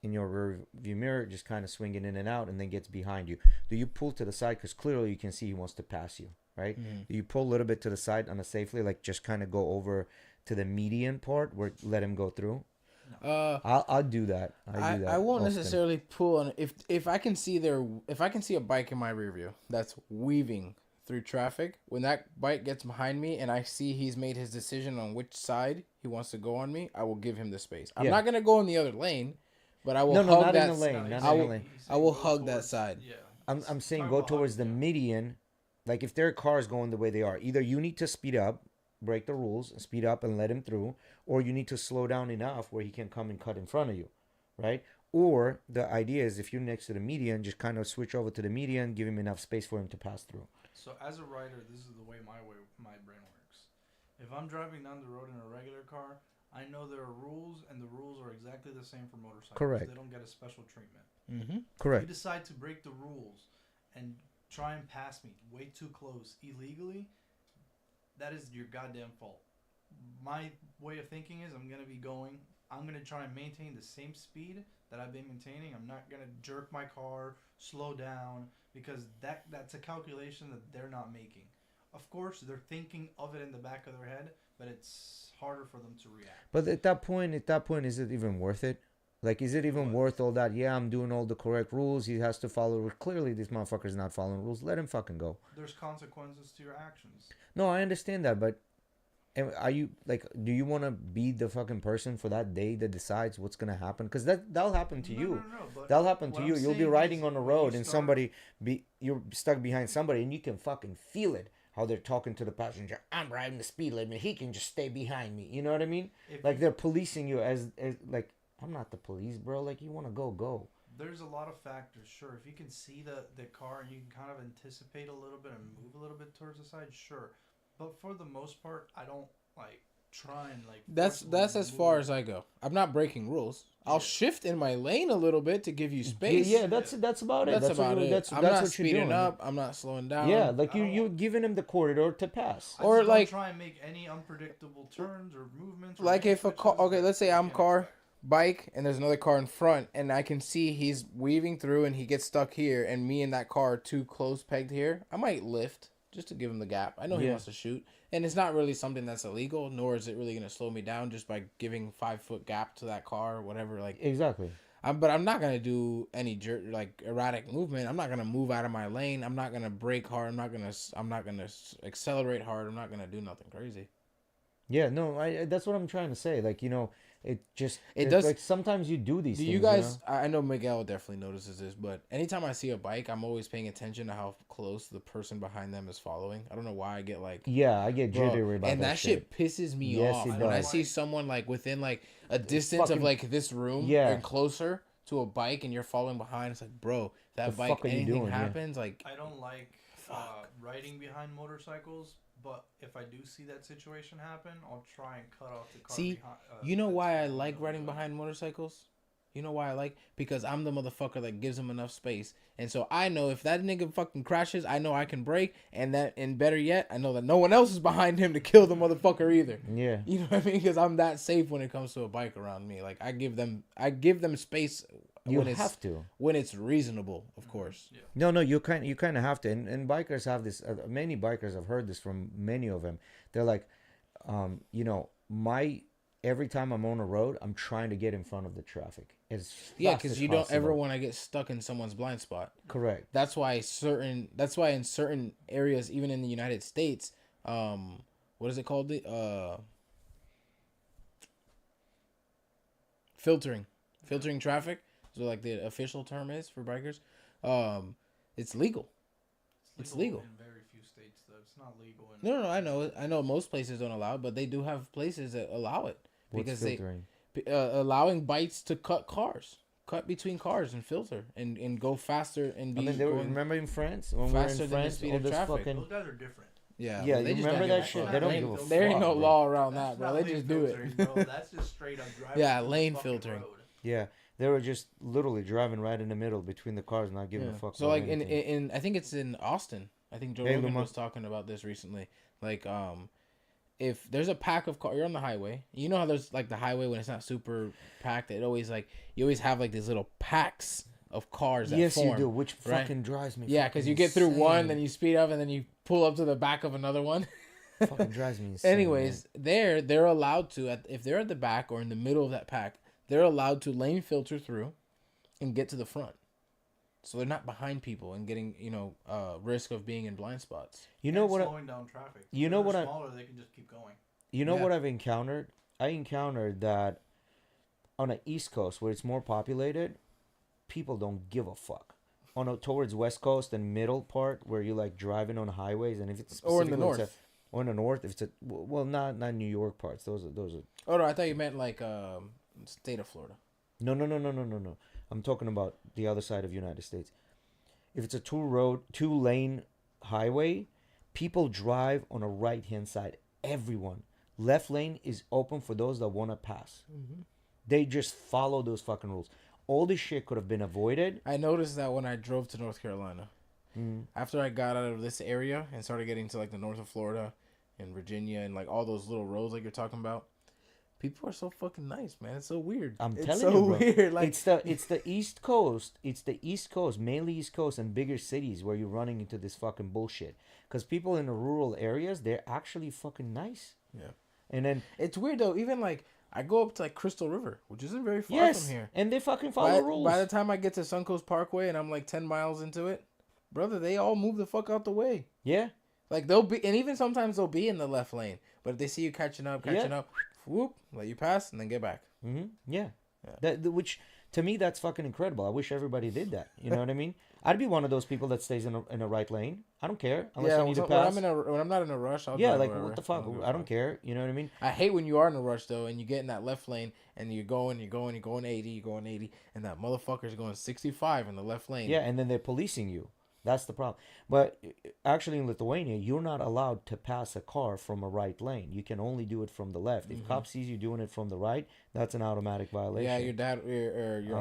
in your rear view mirror just kind of swinging in and out and then gets behind you. Do you pull to the side? Because clearly you can see he wants to pass you, right? Do you pull a little bit to the side on a safely, like just kind of go over to the median part where let him go through? I'll do that. I won't often. necessarily pull on if I can see a bike in my rear view that's weaving through traffic. When that bike gets behind me and I see he's made his decision on which side he wants to go on me, I will give him the space. I'm not gonna go in the other lane, but I will hug not that. in the lane. Not I in the will, lane. I will hug that side. Yeah. I'm saying go towards the median. Like if their cars going the way they are, either you need to speed up, break the rules, and speed up and let him through, or you need to slow down enough where he can come and cut in front of you, right? Or the idea is if you're next to the median, just kind of switch over to the median, give him enough space for him to pass through. So as a rider, this is the way my brain works. If I'm driving down the road in a regular car, I know there are rules, and the rules are exactly the same for motorcycles. Correct. They don't get a special treatment. Mm-hmm. Correct. If you decide to break the rules and try and pass me way too close illegally, that is your goddamn fault. My way of thinking is I'm going to try and maintain the same speed that I've been maintaining. I'm not going to jerk my car, slow down, because that's a calculation that they're not making. Of course, they're thinking of it in the back of their head, but it's harder for them to react. But at that point, is it even worth it? Like, is it even worth all that? Yeah, I'm doing all the correct rules. He has to follow. Clearly, this motherfucker's not following rules. Let him fucking go. There's consequences to your actions. No, I understand that, but are you like? Do you want to be the fucking person for that day that decides what's gonna happen? Because that'll happen to you. No, that'll happen to you. You'll be riding on the road and somebody. you're stuck behind somebody and you can fucking feel it. How they're talking to the passenger. I'm riding the speed limit. He can just stay behind me. You know what I mean? Like they're policing you as like. I'm not the police, bro. Like, you want to go. There's a lot of factors, sure. If you can see the car and you can kind of anticipate a little bit and move a little bit towards the side, sure. But for the most part, I don't, like, try and, like... That's as far as I go. I'm not breaking rules. I'll shift in my lane a little bit to give you space. Yeah, that's about it. That's about it. I'm not speeding up. I'm not slowing down. Yeah, like you're giving him the corridor to pass. Or like... try and make any unpredictable turns or movements. Like if a car... Okay, let's say I'm bike and there's another car in front and I can see he's weaving through and he gets stuck here and me and that car are too close pegged here, I might lift just to give him the gap. I know he wants to shoot and it's not really something that's illegal, nor is it really going to slow me down just by giving 5-foot gap to that car or whatever. Like exactly. But I'm not going to do any erratic movement. I'm not going to move out of my lane. I'm not going to brake hard. I'm not going to accelerate hard. I'm not going to do nothing crazy. Yeah, no, that's what I'm trying to say. Like, you know, it does. Like sometimes you do these things. You guys, you know? I know Miguel definitely notices this, but anytime I see a bike, I'm always paying attention to how close the person behind them is following. I don't know why I get like... Yeah, I get jittery about that. And that shit pisses me off. When I see someone like within like a distance of like this room and closer to a bike and you're following behind, it's like, bro, that bike, anything happens, like... I don't like riding behind motorcycles. But if I do see that situation happen, I'll try and cut off the car behind. You know why I like riding behind motorcycles? You know why I like? Because I'm the motherfucker that gives him enough space. And so I know if that nigga fucking crashes, I know I can brake. And better yet, I know that no one else is behind him to kill the motherfucker either. Yeah. You know what I mean? Because I'm that safe when it comes to a bike around me. Like I give them space. Have to when it's reasonable, of course. Yeah. No, you kind of have to, and bikers have this. Many bikers, I've heard this from many of them. They're like, you know, every time I'm on a road, I'm trying to get in front of the traffic. Because you don't ever want to get stuck in someone's blind spot. Correct. That's why in certain areas, even in the United States, what is it called? Filtering traffic. So like the official term is for bikers, it's legal. It's legal in very few states though. it's not legal. In No, I know most places don't allow it, but they do have places that allow it because filtering? allowing bites to cut between cars and filter and go faster and be. I mean, remember in France when we were faster in than the France, speed all of this traffic. fucking those guys are different. Yeah, Yeah, they you just remember don't that give a shit? fuck. They don't Lane- give a There ain't fuck, no bro. law around That's that, bro. not They lane just do it. filtering, bro. That's just straight up driving. Yeah, through the lane fucking filtering. road. Yeah, they were just literally driving right in the middle between the cars, not giving a Yeah. fuck. So about like in anything. I think it's in Austin. I think Joe Hey, Rogan Luma. was talking about this recently. Like if there's a pack of cars, you're on the highway. You know how there's like the highway when it's not super packed. It always like you always have like these little packs of cars that Yes, form. you do, which right? fucking drives me. Yeah, because you get through one, then you speed up, and then you pull up to the back of another one. fucking drives me insane. Anyways, they're allowed to if they're at the back or in the middle of that pack, they're allowed to lane filter through and get to the front. So they're not behind people and getting, risk of being in blind spots. You know And what? slowing down traffic. You If know they're what I- smaller, they can just keep going. You know Yeah. what I've encountered? I encountered that on the East Coast where it's more populated, people don't give a fuck. Towards West Coast and middle part where you're like driving on highways, and if it's Or in the specifically- north. or in the north, if it's not New York parts. Those are Oh, no, I thought you meant like state of Florida. no. I'm talking about the other side of the United States. If it's a two lane highway, people drive on a right hand side. Everyone. Left lane is open for those that want to pass. Mm-hmm. They just follow those fucking rules. All this shit could have been avoided. I noticed that when I drove to North Carolina. Mm. After I got out of this area and started getting to like the north of Florida and Virginia and like all those little roads like you're talking about, people are so fucking nice, man. It's so weird. I'm It's telling so you, bro. weird. Like It's the East Coast. It's the East Coast, mainly East Coast and bigger cities where you're running into this fucking bullshit. Because people in the rural areas, they're actually fucking nice. Yeah. And then it's weird though. Even like I go up to like Crystal River, which isn't very far yes, from here. and they fucking follow rules. By the time I get to Suncoast Parkway and I'm like 10 miles into it, brother, they all move the fuck out the way. Yeah. Like they'll be, and even sometimes they'll be in the left lane, but if they see you catching up, whoop, let you pass and then get back. Mm-hmm. Yeah. Yeah. Which to me that's fucking incredible. I wish everybody did that. You know what I mean? I'd be one of those people that stays in a right lane. I don't care unless I need to pass. when I'm not in a rush, I'll Yeah, drive like wherever. what the fuck? I don't care. You know what I mean? I hate when you are in a rush though, and you get in that left lane, and you're going 80, and that motherfucker's going 65 in the left lane. Yeah, and then they're policing you. That's the problem. But actually, in Lithuania, you're not allowed to pass a car from a right lane. You can only do it from the left. If cop sees you doing it from the right, that's an automatic violation. Yeah, your dad or your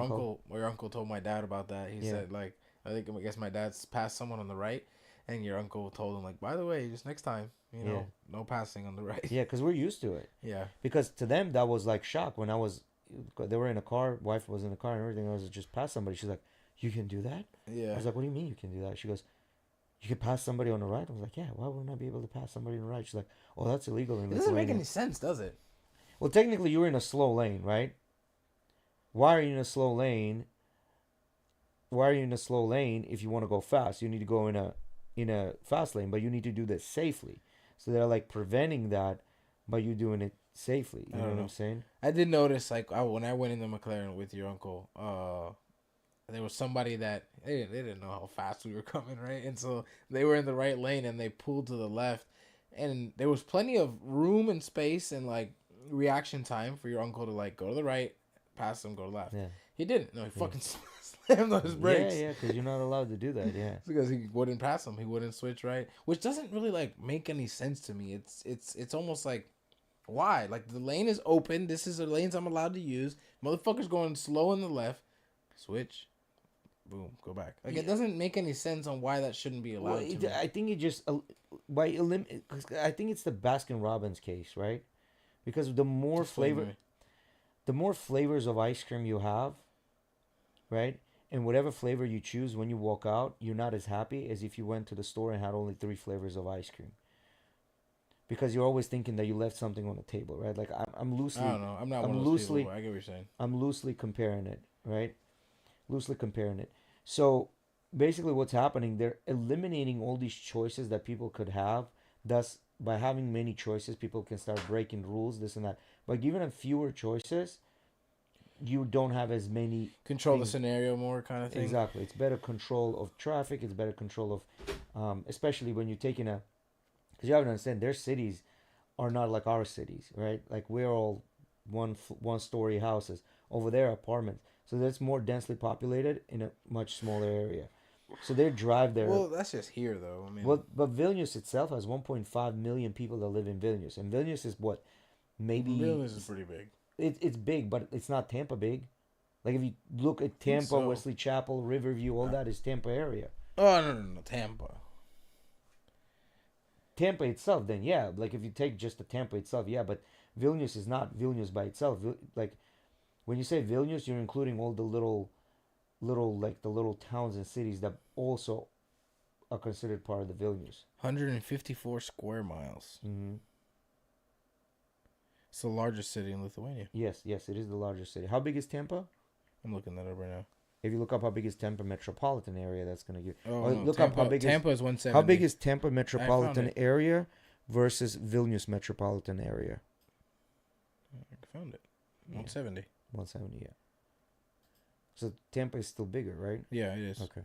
uncle told my dad about that. He said like, I guess my dad's passed someone on the right, and your uncle told him like, by the way, just next time, no passing on the right. Yeah, because we're used to it. Yeah. Because to them that was like shock when they were in a car, wife was in the car and everything. I was just pass somebody. She's like, you can do that? Yeah. I was like, what do you mean you can do that? She goes, you can pass somebody on the right? I was like, yeah, why wouldn't I be able to pass somebody on the right? She's like, oh, that's illegal in It doesn't make Lithuania. any sense, does it? Well, technically, you're in a slow lane, right? Why are you in a slow lane? Why are you in a slow lane if you want to go fast? You need to go in a fast lane, but you need to do this safely. So they're like preventing that by you doing it safely. You know what I'm saying? I did notice like when I went into McLaren with your uncle, there was somebody that they didn't know how fast we were coming, right? And so they were in the right lane and they pulled to the left, and there was plenty of room and space and like reaction time for your uncle to like go to the right, pass them, go to the left. Yeah. He didn't. No, he fucking slammed on his brakes. Yeah, because you're not allowed to do that. Yeah. Because he wouldn't pass him. He wouldn't switch right, which doesn't really like make any sense to me. It's almost like, why? Like the lane is open. This is the lanes I'm allowed to use. Motherfucker's going slow in the left. Switch. Boom. Go back. Like it doesn't make any sense on why that shouldn't be allowed. I think it just I think it's the Baskin Robbins case, right? Because the more the more flavors of ice cream you have, right? And whatever flavor you choose when you walk out, you're not as happy as if you went to the store and had only 3 flavors of ice cream. Because you're always thinking that you left something on the table, right? Like I'm loosely. I don't know. I'm not one of those people. I get what you're saying. I'm loosely comparing it, right? Loosely comparing it. So basically, what's happening? They're eliminating all these choices that people could have. Thus, by having many choices, people can start breaking rules, this and that. By giving them fewer choices, you don't have as many Control things. the scenario more, kind of thing. Exactly. It's better control of traffic. It's better control of, especially when you're taking a because you have to understand their cities are not like our cities, right? Like we're all one story houses. Over there, apartments. So that's more densely populated in a much smaller area. So their drive there. Well, that's just here, though. I mean, Well, but Vilnius itself has 1.5 million people that live in Vilnius, and Vilnius is what, maybe Vilnius is pretty big. it's big, but it's not Tampa big. Like if you look at think Tampa, so. Wesley Chapel, Riverview, all that is Tampa area. Oh no, Tampa. Tampa itself, then yeah, like if you take just the Tampa itself, yeah, but Vilnius is not Vilnius by itself. Like when you say Vilnius, you're including all the little like the little towns and cities that also are considered part of the Vilnius. 154 square miles. Mm-hmm. It's the largest city in Lithuania. Yes, it is the largest city. How big is Tampa? I'm looking that up right now. If you look up how big is Tampa metropolitan area, that's gonna give. Oh, no, look Tampa, up how big Tampa is 170. how big is Tampa metropolitan it. area versus Vilnius metropolitan area. I found it. Yeah. 170. 170, yeah. So Tampa is still bigger, right? Yeah, it is. Okay.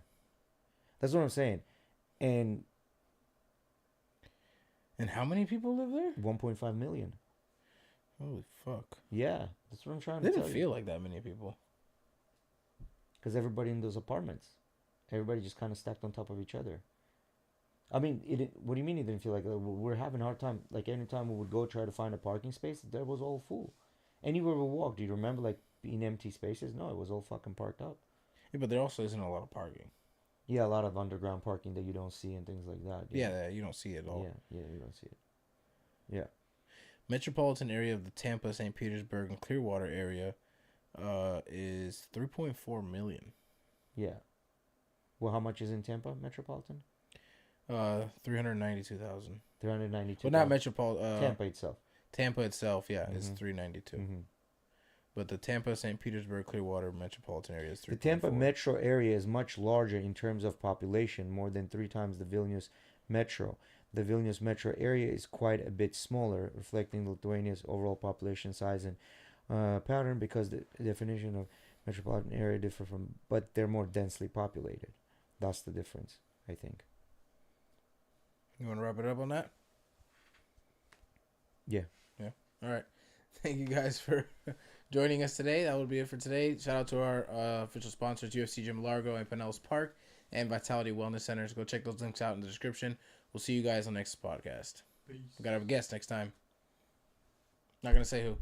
That's what I'm saying. And how many people live there? 1.5 million. Holy fuck. Yeah, that's what I'm trying It to tell didn't you. feel like that many people. Because everybody in those apartments, everybody just kind of stacked on top of each other. I mean, what do you mean it didn't feel like that? We're having a hard time. Like anytime we would go try to find a parking space, there was all full. Anywhere we walked, do you remember like being empty spaces? No, it was all fucking parked up. Yeah, but there also isn't a lot of parking. Yeah, a lot of underground parking that you don't see and things like that. Yeah, you don't see it at all. Yeah, you don't see it. Yeah. Metropolitan area of the Tampa, St. Petersburg, and Clearwater area is 3.4 million. Yeah. Well, how much is in Tampa metropolitan? 392,000. 392. Well, not metropolitan. Tampa itself. Tampa itself, yeah, is Mhm. 392. Mm-hmm. But the Tampa, St. Petersburg, Clearwater metropolitan area is 3.4. The Tampa metro area is much larger in terms of population, more than 3 times the Vilnius metro. The Vilnius metro area is quite a bit smaller, reflecting Lithuania's overall population size and pattern, because the definition of metropolitan area differ from, but they're more densely populated. That's the difference, I think. You want to wrap it up on that? Yeah. All right. Thank you guys for joining us today. That will be it for today. Shout out to our official sponsors, UFC Gym Largo and Pinellas Park, and Vitality Wellness Centers. Go check those links out in the description. We'll see you guys on the next podcast. Peace. We got to have a guest next time. Not going to say who.